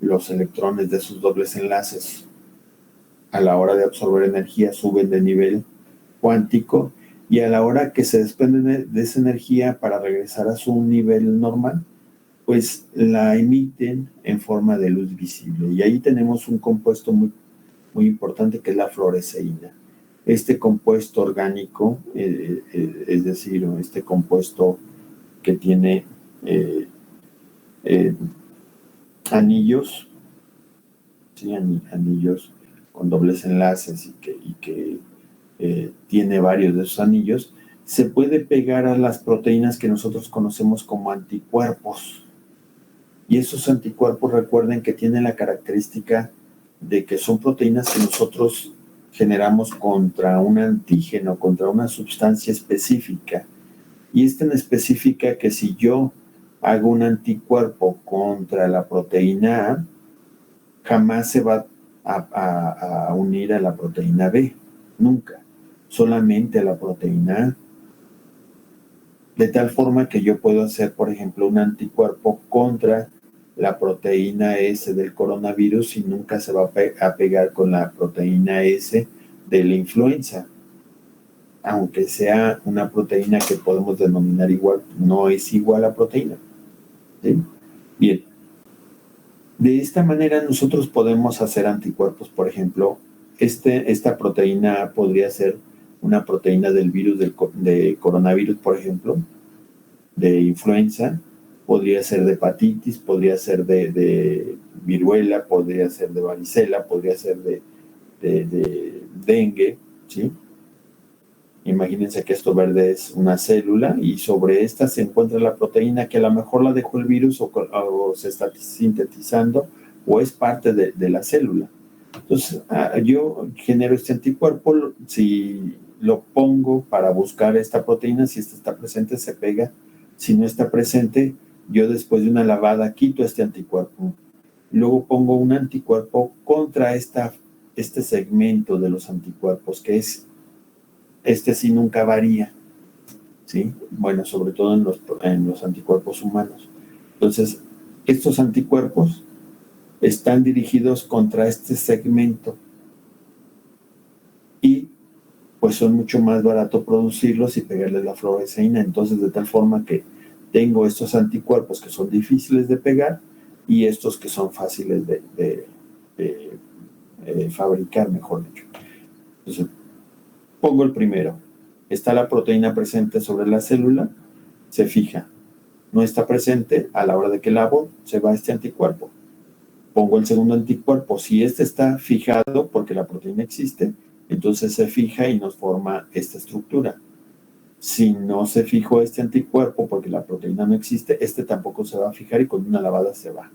Los electrones de esos dobles enlaces, a la hora de absorber energía, suben de nivel cuántico, y a la hora que se desprenden de esa energía para regresar a su nivel normal, pues la emiten en forma de luz visible. Y ahí tenemos un compuesto muy, muy importante, que es la fluoresceína. Este compuesto orgánico, es decir, este compuesto que tiene anillos, ¿sí? Anillos con dobles enlaces y que tiene varios de esos anillos, se puede pegar a las proteínas que nosotros conocemos como anticuerpos. Y esos anticuerpos, recuerden que tienen la característica de que son proteínas que nosotros generamos contra un antígeno, contra una sustancia específica. Y es tan específica que si yo hago un anticuerpo contra la proteína A, jamás se va a unir a la proteína B, nunca, solamente a la proteína A. De tal forma que yo puedo hacer, por ejemplo, un anticuerpo contra la proteína S del coronavirus y nunca se va a pegar con la proteína S de la influenza. Aunque sea una proteína que podemos denominar igual, no es igual a proteína. ¿Sí? Bien. De esta manera nosotros podemos hacer anticuerpos. Por ejemplo, esta proteína podría ser una proteína del virus de coronavirus, por ejemplo, de influenza, podría ser de hepatitis, podría ser de viruela, podría ser de varicela, podría ser de dengue, ¿sí? Imagínense que esto verde es una célula y sobre esta se encuentra la proteína que a lo mejor la dejó el virus o se está sintetizando o es parte de la célula. Entonces, yo genero este anticuerpo, si lo pongo para buscar esta proteína, si esta está presente, se pega. Si no está presente, yo después de una lavada quito este anticuerpo. Luego pongo un anticuerpo contra este segmento de los anticuerpos, que es sí nunca varía, ¿sí? Bueno, sobre todo en los anticuerpos humanos. Entonces, estos anticuerpos están dirigidos contra este segmento y pues son mucho más barato producirlos y pegarles la fluoresceína. Entonces, de tal forma que tengo estos anticuerpos que son difíciles de pegar y estos que son fáciles de fabricar, mejor dicho. Entonces, pongo el primero. Está la proteína presente sobre la célula, se fija. No está presente, a la hora de que lavo, se va este anticuerpo. Pongo el segundo anticuerpo. Si este está fijado porque la proteína existe, entonces se fija y nos forma esta estructura. Si no se fijó este anticuerpo porque la proteína no existe, este tampoco se va a fijar y con una lavada se va.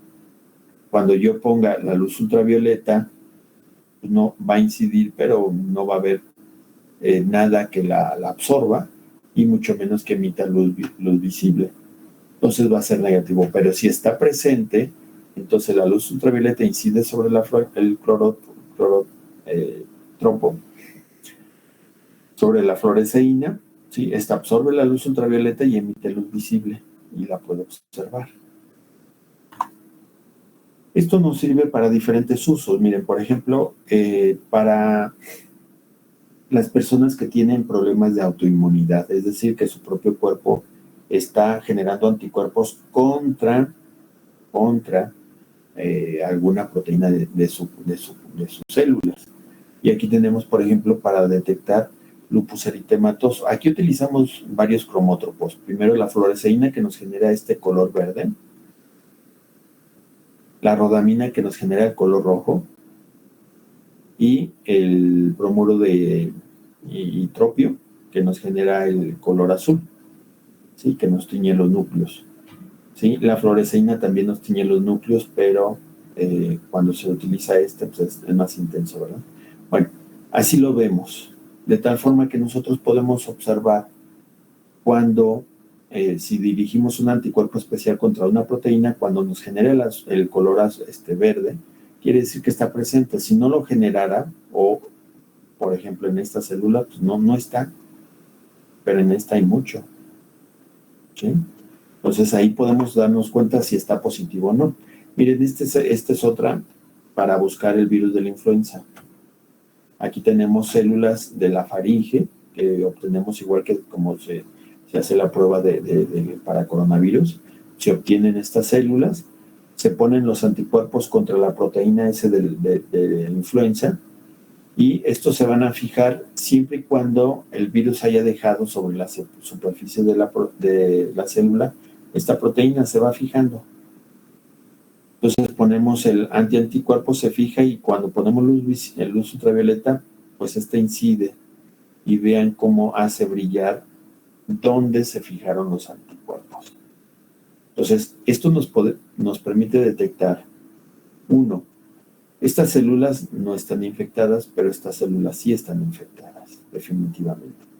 Cuando yo ponga la luz ultravioleta, pues no va a incidir, pero no va a haber nada que la absorba y mucho menos que emita luz visible. Entonces va a ser negativo. Pero si está presente, entonces la luz ultravioleta incide sobre el clorotropo, sobre la fluoresceína, ¿sí? Esta absorbe la luz ultravioleta y emite luz visible y la puedo observar. Esto nos sirve para diferentes usos. Miren, por ejemplo, para las personas que tienen problemas de autoinmunidad, es decir, que su propio cuerpo está generando anticuerpos contra alguna proteína de sus células. Y aquí tenemos, por ejemplo, para detectar lupus eritematoso. Aquí utilizamos varios cromótropos. Primero la fluoresceína, que nos genera este color verde, la rodamina, que nos genera el color rojo, y el bromuro de itropio, que nos genera el color azul, ¿sí? Que nos tiñe los núcleos. ¿Sí? La fluoresceína también nos tiñe los núcleos, pero cuando se utiliza pues es más intenso, ¿verdad? Bueno, así lo vemos, de tal forma que nosotros podemos observar cuando, si dirigimos un anticuerpo especial contra una proteína, cuando nos genera el color verde, quiere decir que está presente. Si no lo generara, o por ejemplo en esta célula, pues no está, pero en esta hay mucho, ¿sí? Entonces ahí podemos darnos cuenta si está positivo o no. Miren, esta es otra para buscar el virus de la influenza. Aquí tenemos células de la faringe que obtenemos igual que como se hace la prueba para coronavirus. Se obtienen estas células, se ponen los anticuerpos contra la proteína S de la influenza y estos se van a fijar siempre y cuando el virus haya dejado sobre la superficie de la célula. Esta proteína se va fijando. Entonces ponemos el anticuerpo, se fija y cuando ponemos luz ultravioleta, pues esta incide y vean cómo hace brillar dónde se fijaron los anticuerpos. Entonces, esto nos permite detectar, uno, estas células no están infectadas, pero estas células sí están infectadas, definitivamente.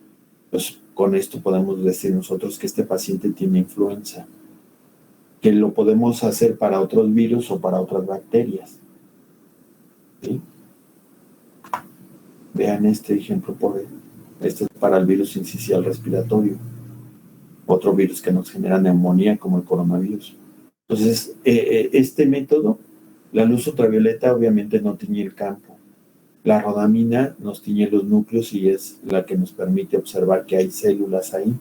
Pues con esto podemos decir nosotros que este paciente tiene influenza, que lo podemos hacer para otros virus o para otras bacterias, ¿sí? Vean este ejemplo, este es para el virus sincicial respiratorio, otro virus que nos genera neumonía como el coronavirus. Entonces, este método, la luz ultravioleta obviamente no tiñe el campo. La rodamina nos tiñe los núcleos y es la que nos permite observar que hay células ahí.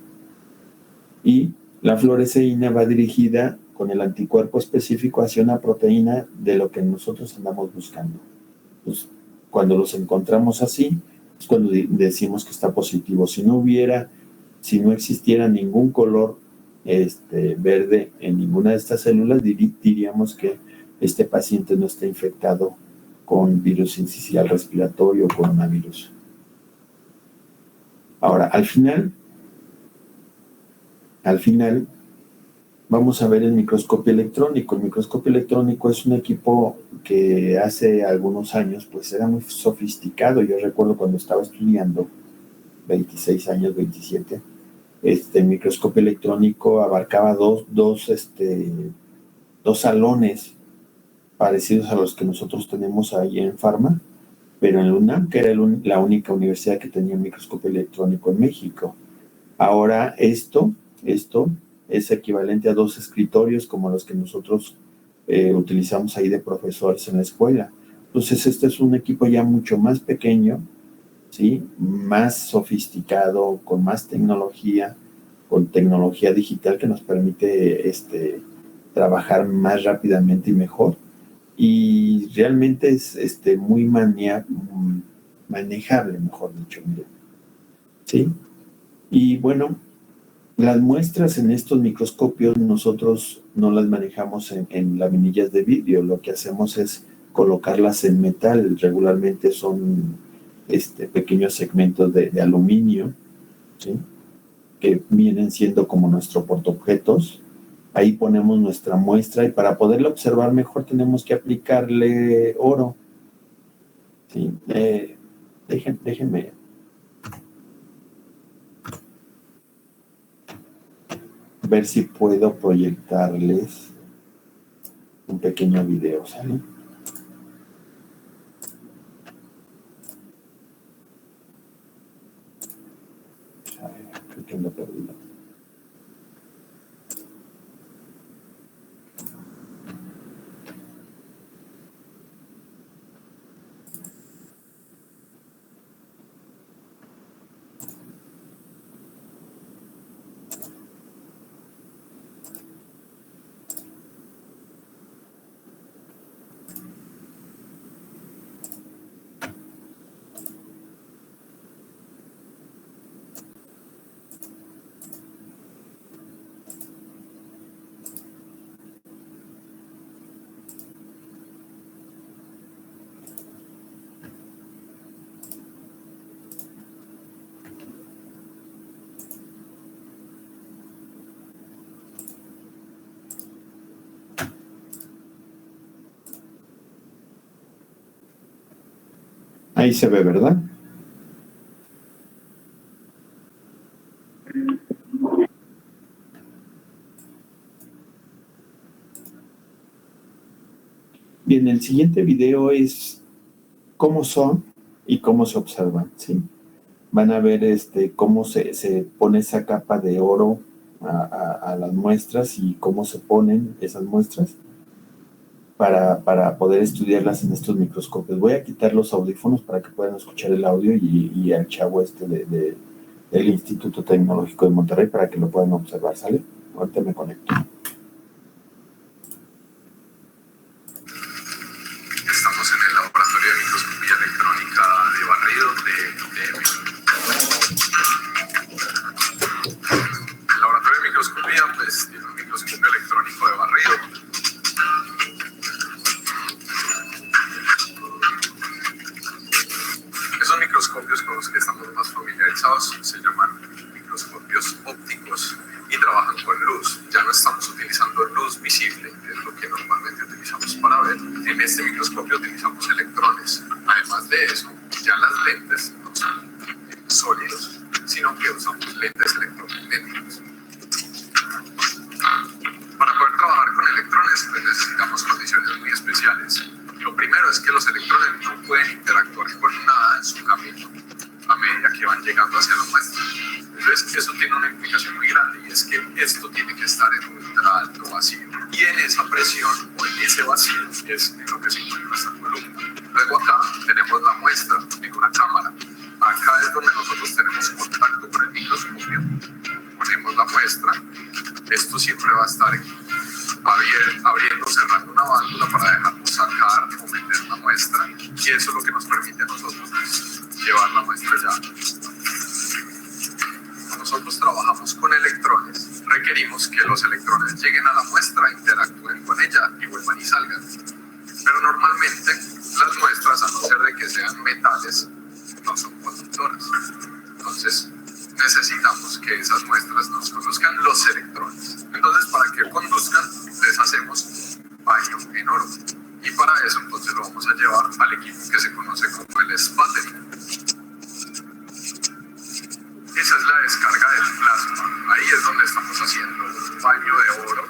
Y la fluoresceína va dirigida con el anticuerpo específico hacia una proteína de lo que nosotros andamos buscando. Pues, cuando los encontramos así, es cuando decimos que está positivo. Si no existiera ningún color verde en ninguna de estas células, diríamos que este paciente no está infectado con virus sincicial respiratorio o coronavirus. Ahora, al final, vamos a ver el microscopio electrónico. El microscopio electrónico es un equipo que hace algunos años pues era muy sofisticado. Yo recuerdo cuando estaba estudiando, 26 años, 27, el microscopio electrónico abarcaba dos salones parecidos a los que nosotros tenemos ahí en Pharma, pero en la UNAM, que era la única universidad que tenía un microscopio electrónico en México. Ahora esto es equivalente a 2 escritorios como los que nosotros utilizamos ahí de profesores en la escuela. Entonces este es un equipo ya mucho más pequeño, ¿sí? Más sofisticado, con más tecnología, con tecnología digital que nos permite trabajar más rápidamente y mejor. Y realmente es muy manejable, mejor dicho, mire, ¿sí? Y bueno, las muestras en estos microscopios nosotros no las manejamos en laminillas de vidrio, lo que hacemos es colocarlas en metal, regularmente son pequeños segmentos de aluminio, ¿sí? Que vienen siendo como nuestro portaobjetos. Ahí ponemos nuestra muestra y para poderla observar mejor tenemos que aplicarle oro, ¿sí? Déjenme ver si puedo proyectarles un pequeño video, ¿sale? A ver, creo que ando perdido. Ahí se ve, ¿verdad? Bien, el siguiente video es cómo son y cómo se observan, ¿sí? Van a ver cómo se pone esa capa de oro a las muestras y cómo se ponen esas muestras para poder estudiarlas en estos microscopios. Voy a quitar los audífonos para que puedan escuchar el audio y al chavo del Instituto Tecnológico de Monterrey para que lo puedan observar, ¿sale? Ahorita me conecto. Estamos en el laboratorio de microscopía electrónica de barrido de el laboratorio de microscopía pues tiene un microscopio electrónico de barrido. Esos microscopios con los que estamos más familiarizados se llaman microscopios ópticos y trabajan con luz. Ya no estamos utilizando luz visible, que es lo que normalmente utilizamos para ver. En este microscopio utilizamos electrones. Además de eso, ya las lentes no son sólidos, sino que usamos lentes electromagnéticos. Para poder trabajar con electrones, pues necesitamos condiciones muy especiales. Lo primero es que los electrones no pueden interactuar con nada en su camino a medida que van llegando hacia la muestra. Entonces, eso tiene una implicación muy grande y es que esto tiene que estar en un ultra alto vacío. Y en esa presión o en ese vacío es en lo que se encuentra nuestra columna. Luego acá tenemos la muestra en una cámara. Acá es donde nosotros tenemos contacto con el microscopio. Ponemos la muestra. Esto siempre va a estar abriendo, cerrando una válvula para dejarnos sacar o meter la muestra. Y eso es lo que nos permite a nosotros llevar la muestra ya. Nosotros trabajamos con electrones, requerimos que los electrones lleguen a la muestra, interactúen con ella y vuelvan y salgan. Pero normalmente las muestras, a no ser de que sean metales, no son conductoras. Entonces necesitamos que esas muestras nos conduzcan los electrones. Entonces, para que conduzcan, les hacemos un baño en oro. Y para eso entonces lo vamos a llevar al equipo que se conoce como el Spattery. Esa es la descarga del plasma. Ahí es donde estamos haciendo un baño de oro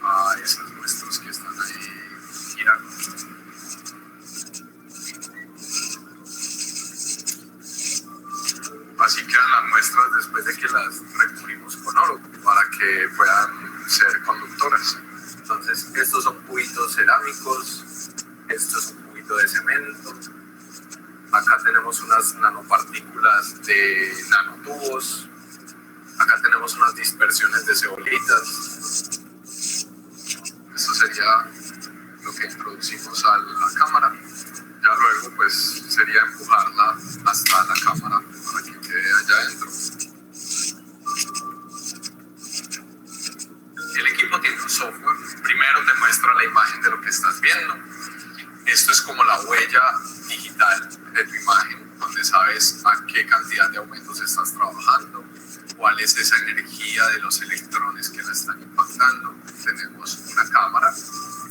a esas muestras que están ahí girando. Así quedan las muestras después de que las recubrimos con oro para que puedan ser conductoras. Entonces, estos son cubitos cerámicos, esto es un cubito de cemento. Acá tenemos unas nanopartículas de nanotubos. Acá tenemos unas dispersiones de ceolitas. Esto sería lo que introducimos a la cámara. Ya luego pues sería empujarla hasta la cámara para que quede allá adentro. El equipo tiene un software. Primero te muestra la imagen de lo que estás viendo. Esto es como la huella digital de tu imagen, donde sabes a qué cantidad de aumentos estás trabajando, cuál es esa energía de los electrones que la están impactando. Tenemos una cámara,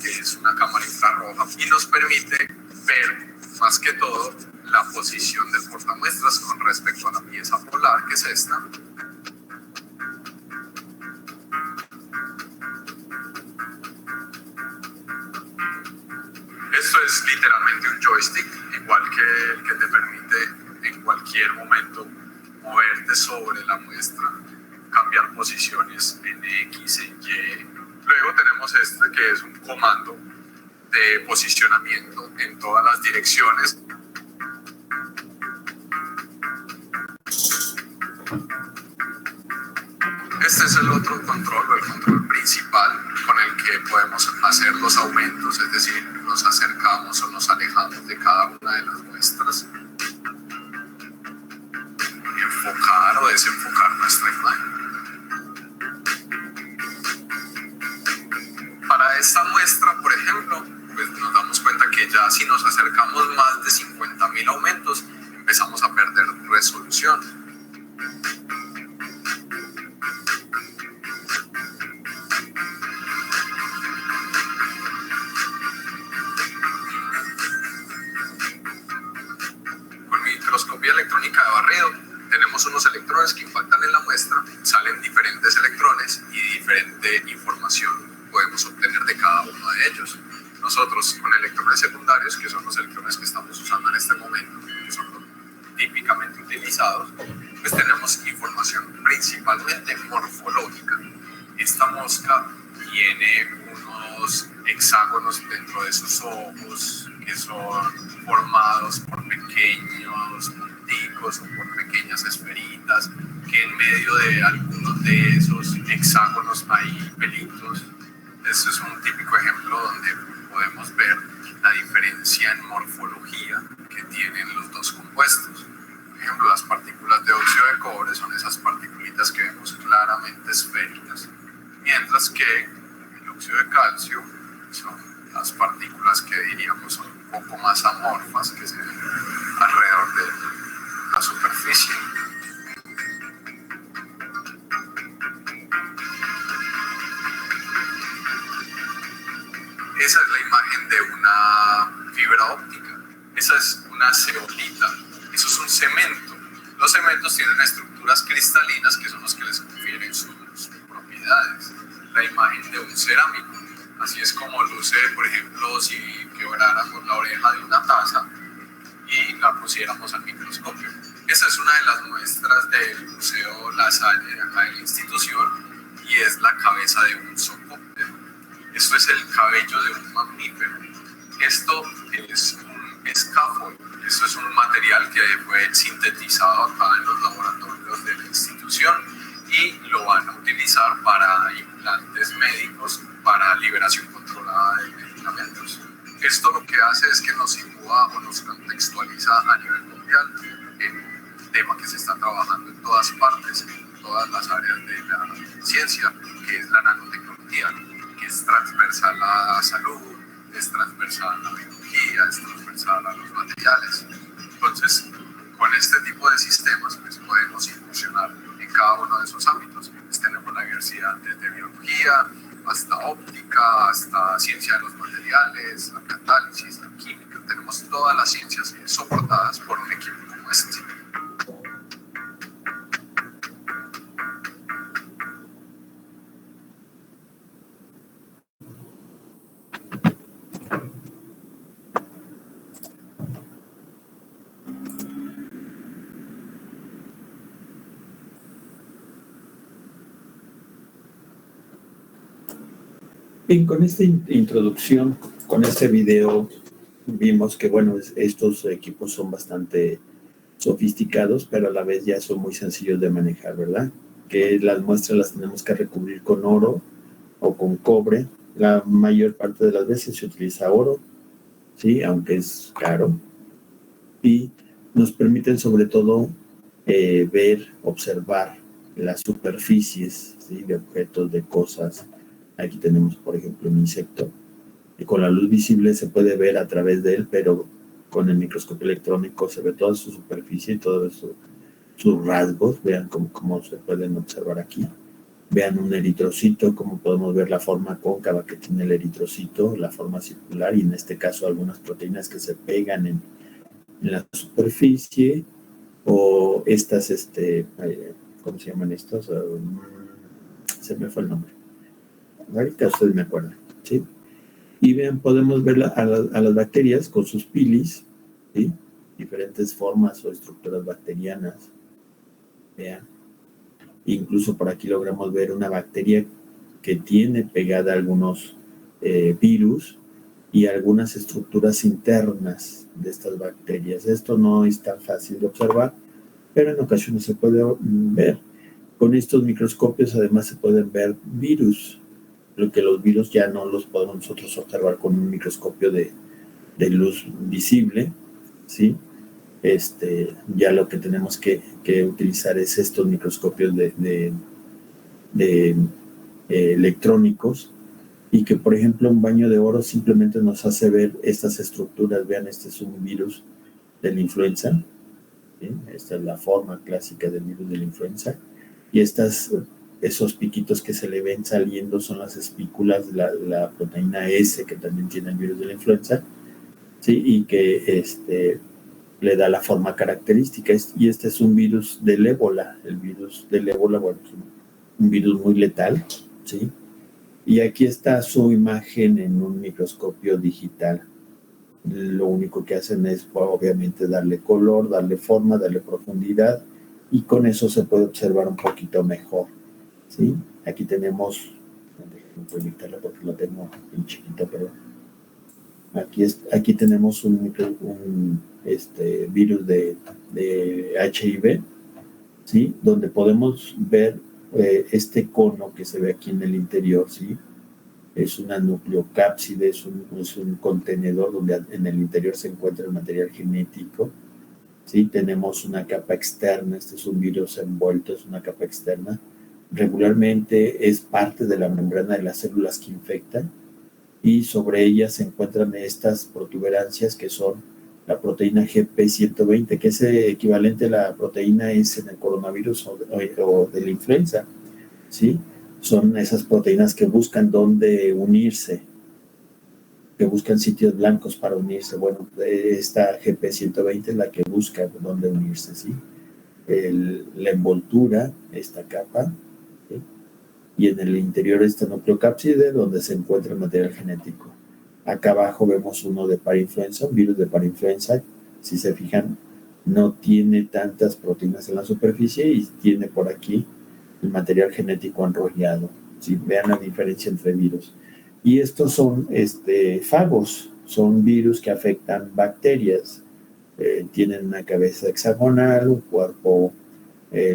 que es una cámara infrarroja, y nos permite ver, más que todo, la posición del portamuestras con respecto a la pieza polar, que es esta. Esto es literalmente un joystick, igual que el que te permite en cualquier momento moverte sobre la muestra, cambiar posiciones en X, en Y. Luego tenemos este que es un comando de posicionamiento en todas las direcciones. Este es el otro control, o el control principal, con el que podemos hacer los aumentos, es decir, nos acercamos o nos alejamos de cada una de las muestras, enfocar o desenfocar nuestra imagen. Para esta muestra, por ejemplo, pues nos damos cuenta que ya si nos acercamos más de 50.000 aumentos, empezamos a perder resolución. diferente información podemos obtener de cada uno de ellos. Nosotros con electrones secundarios, que son los electrones que estamos usando en este momento, que son los típicamente utilizados, pues tenemos información principalmente morfológica. Esta mosca tiene unos hexágonos dentro de sus ojos que son formados por pequeños punticos o por pequeñas esferitas, que en medio de algunos de esos hexágonos hay pelitos. Este es un típico ejemplo donde podemos ver la diferencia en morfología que tienen los dos compuestos. Por ejemplo, las partículas de óxido de cobre son esas partículas que vemos claramente esféricas, mientras que el óxido de calcio son las partículas que diríamos son un poco más amorfas, que se ven alrededor de la superficie. Esa es la imagen de una fibra óptica. Esa es una zeolita. Eso es un cemento. Los cementos tienen estructuras cristalinas que son los que les confieren sus propiedades. La imagen de un cerámico. Así es como luce, por ejemplo, si quebráramos la oreja de una taza y la pusiéramos al microscopio. Esa es una de las muestras del Museo La Salle de acá de la institución y es la cabeza de un zoocóptero. Esto es el cabello de un mamífero. Esto es un scaffold. Esto es un material que fue sintetizado acá en los laboratorios de la institución y lo van a utilizar para implantes médicos, para liberación controlada de medicamentos. Esto lo que hace es que nos sitúa o nos contextualiza a nivel mundial en un tema que se está trabajando en todas partes, en todas las áreas de la ciencia, que es la nanotecnología, que es transversal a la salud, es transversal a la biología, es transversal a los materiales. Entonces, con este tipo de sistemas pues, podemos incursionar en cada uno de esos ámbitos. Pues, tenemos la diversidad desde biología hasta óptica, hasta ciencia de los materiales, la catálisis, la química. Tenemos todas las ciencias soportadas por un equipo como este. Bien, con esta introducción, con este video, vimos que, bueno, estos equipos son bastante sofisticados, pero a la vez ya son muy sencillos de manejar, ¿verdad? Que las muestras las tenemos que recubrir con oro o con cobre. La mayor parte de las veces se utiliza oro, ¿sí? Aunque es caro. Y nos permiten sobre todo ver, observar las superficies, ¿sí? De objetos, de cosas. Aquí tenemos, por ejemplo, un insecto. Y con la luz visible se puede ver a través de él, pero con el microscopio electrónico se ve toda su superficie y todos sus rasgos. Vean cómo se pueden observar aquí. Vean un eritrocito, cómo podemos ver la forma cóncava que tiene el eritrocito, la forma circular, y en este caso algunas proteínas que se pegan en la superficie, o estas, ¿cómo se llaman estos? Se me fue el nombre. Ahorita ustedes me acuerdan, ¿sí? Y vean, podemos ver a las bacterias con sus pilis, ¿sí? Diferentes formas o estructuras bacterianas. Vean. Incluso por aquí logramos ver una bacteria que tiene pegada algunos virus y algunas estructuras internas de estas bacterias. Esto no es tan fácil de observar, pero en ocasiones se puede ver. Con estos microscopios además se pueden ver virus, lo que los virus ya no los podemos nosotros observar con un microscopio de luz visible, ¿sí? Ya lo que tenemos que utilizar es estos microscopios de electrónicos, y que, por ejemplo, un baño de oro simplemente nos hace ver estas estructuras. Vean, este es un virus de la influenza, ¿sí? Esta es la forma clásica del virus de la influenza, y esos piquitos que se le ven saliendo son las espículas, la proteína S que también tiene el virus de la influenza, ¿sí? Y que le da la forma característica. Y este es un virus del ébola. El virus del ébola, bueno, es un virus muy letal, ¿sí? Y aquí está su imagen en un microscopio digital. Lo único que hacen es, pues, obviamente, darle color, darle forma, darle profundidad, y con eso se puede observar un poquito mejor, ¿sí? Aquí tenemos, déjenme proyectarlo porque lo tengo en chiquito, pero aquí tenemos un virus de HIV, ¿sí? Donde podemos ver este cono que se ve aquí en el interior, ¿sí? Es una nucleocápside, es un contenedor donde en el interior se encuentra el material genético, ¿sí? Tenemos una capa externa, este es un virus envuelto, es una capa externa. Regularmente es parte de la membrana de las células que infectan, y sobre ellas se encuentran estas protuberancias que son la proteína GP120, que es equivalente a la proteína S en el coronavirus o de la influenza, ¿sí? Son esas proteínas que buscan dónde unirse, que buscan sitios blancos para unirse. Bueno, esta GP120 es la que busca dónde unirse, ¿sí? La envoltura, esta capa, ¿sí? Y en el interior esta nucleocápside donde se encuentra el material genético. Acá abajo vemos uno de parainfluenza, un virus de parainfluenza. Si se fijan, no tiene tantas proteínas en la superficie y tiene por aquí el material genético enrollado. ¿Sí? Vean la diferencia entre virus. Y estos son fagos, son virus que afectan bacterias. Tienen una cabeza hexagonal, un cuerpo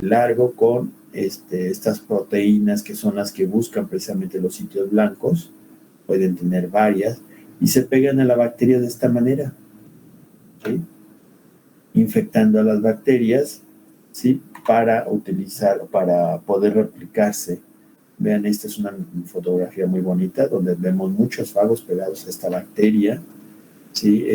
largo con estas proteínas que son las que buscan precisamente los sitios blancos. Pueden tener varias y se pegan a la bacteria de esta manera, ¿sí? Infectando a las bacterias, ¿sí? Para poder replicarse. Vean, esta es una fotografía muy bonita donde vemos muchos fagos pegados a esta bacteria, ¿sí?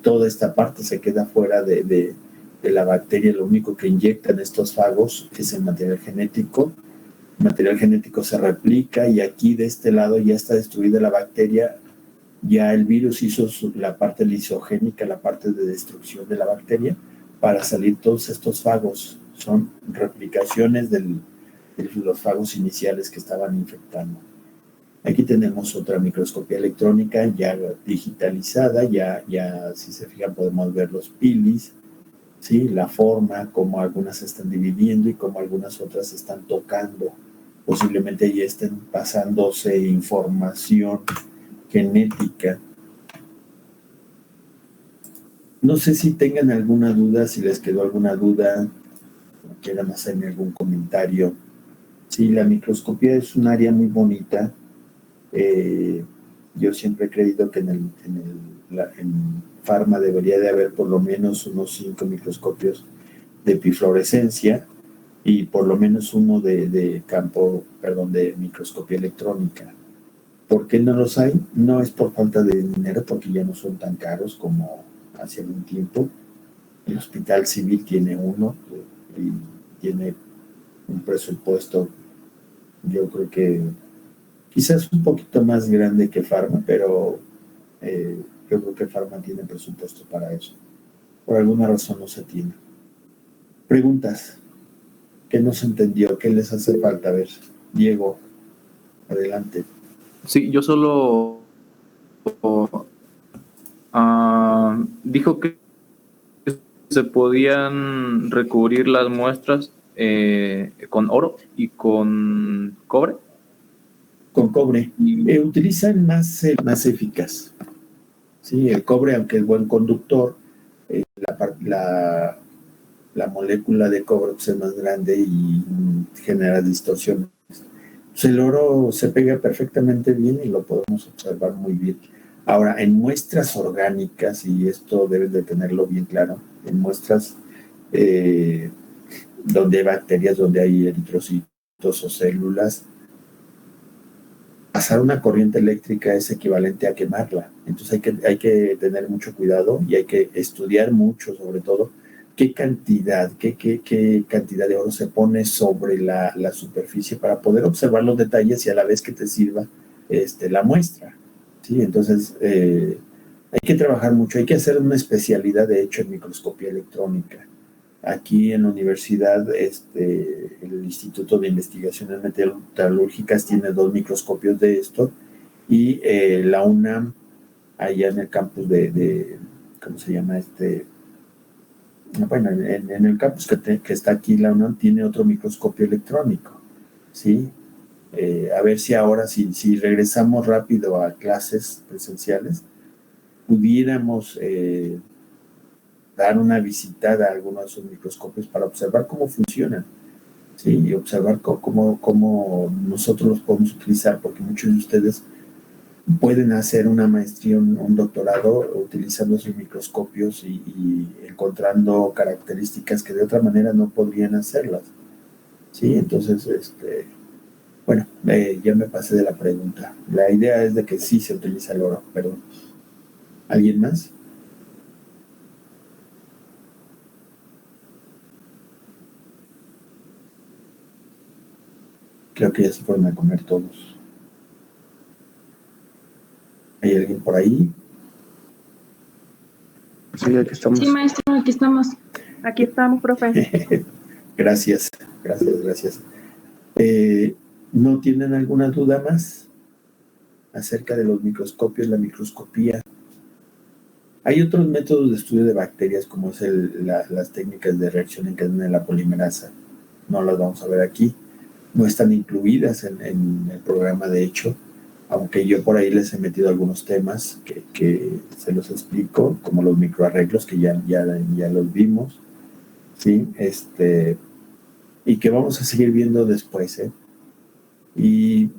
Toda esta parte se queda fuera de la bacteria. Lo único que inyectan estos fagos es el material genético. El material genético se replica y aquí de este lado ya está destruida la bacteria. Ya el virus hizo la parte lisogénica, la parte de destrucción de la bacteria, para salir todos estos fagos. Son replicaciones de los fagos iniciales que estaban infectando. Aquí tenemos otra microscopía electrónica ya digitalizada, ya si se fijan podemos ver los pilis, ¿sí? La forma, cómo algunas se están dividiendo y cómo algunas otras se están tocando. Posiblemente ya estén pasándose información genética. No sé si tengan alguna duda, si les quedó alguna duda, o quieran hacerme algún comentario. Sí, la microscopía es un área muy bonita. Yo siempre he creído que en Pharma debería de haber por lo menos unos 5 microscopios de epifluorescencia y por lo menos uno de microscopía electrónica. ¿Por qué no los hay? No es por falta de dinero, porque ya no son tan caros como hace algún tiempo. El Hospital Civil tiene uno y tiene un presupuesto, yo creo que quizás un poquito más grande que Pharma, pero yo creo que Pharma tiene presupuesto para eso. Por alguna razón no se tiene. Preguntas. ¿Qué no se entendió? ¿Qué les hace falta? A ver, Diego, adelante. Sí, yo solo dijo que se podían recubrir las muestras con oro y con cobre. Con cobre. Utilizan más eficaz. Sí, el cobre, aunque es buen conductor, la molécula de cobre es más grande y genera distorsiones. Pues el oro se pega perfectamente bien y lo podemos observar muy bien. Ahora, en muestras orgánicas, y esto deben de tenerlo bien claro, en muestras donde hay bacterias, donde hay eritrocitos o células, pasar una corriente eléctrica es equivalente a quemarla. Entonces hay que tener mucho cuidado y hay que estudiar mucho, sobre todo, qué cantidad de oro se pone sobre la superficie para poder observar los detalles y a la vez que te sirva la muestra. ¿Sí? Entonces, hay que trabajar mucho, hay que hacer una especialidad, de hecho, en microscopía electrónica. aquí en la universidad, el Instituto de Investigaciones Metalúrgicas tiene 2 microscopios de esto, y la UNAM, allá en el campus ¿cómo se llama? Bueno, en el campus que está aquí, la UNAM tiene otro microscopio electrónico, ¿sí? A ver si ahora, si regresamos rápido a clases presenciales, pudiéramos dar una visitada a algunos de esos microscopios para observar cómo funcionan, ¿sí? Y observar cómo nosotros los podemos utilizar, porque muchos de ustedes pueden hacer una maestría, un doctorado utilizando esos microscopios y encontrando características que de otra manera no podrían hacerlas, ¿sí? Entonces, bueno, ya me pasé de la pregunta. La idea es de que sí se utiliza el oro, perdón. ¿Alguien más? Creo que ya se fueron a comer todos. ¿Hay alguien por ahí? Sí, aquí estamos. Sí, maestro, aquí estamos. Aquí estamos, profe. Gracias. ¿No tienen alguna duda más acerca de los microscopios, la microscopía? Hay otros métodos de estudio de bacterias, como es las técnicas de reacción en cadena de la polimerasa. No las vamos a ver aquí. No están incluidas en el programa, de hecho, aunque yo por ahí les he metido algunos temas que se los explico, como los microarreglos, que ya los vimos, ¿sí? Y que vamos a seguir viendo después, ¿eh? Y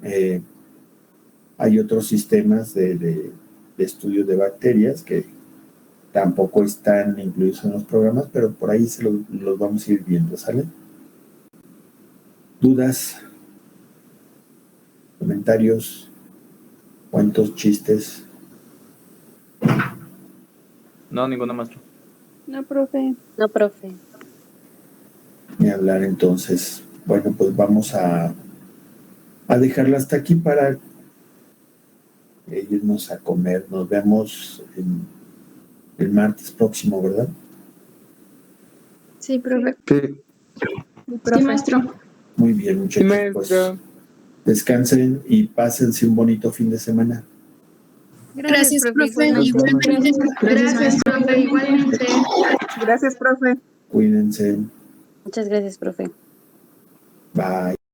hay otros sistemas de estudio de bacterias que tampoco están incluidos en los programas, pero por ahí los vamos a ir viendo, ¿sale? ¿Dudas? ¿Comentarios? ¿Cuentos? ¿Chistes? No, ninguna, maestro. No, profe. No, profe. Ni hablar, entonces. Bueno, pues vamos a dejarla hasta aquí para irnos a comer. Nos vemos el martes próximo, ¿verdad? Sí, profe. Sí, Sí, maestro. Muy bien, muchachos. sí, Pues maestra. descansen y pásense un bonito fin de semana. Gracias, profe. Gracias, profe. Igualmente. Gracias, profe. Cuídense. Muchas gracias, profe. Bye.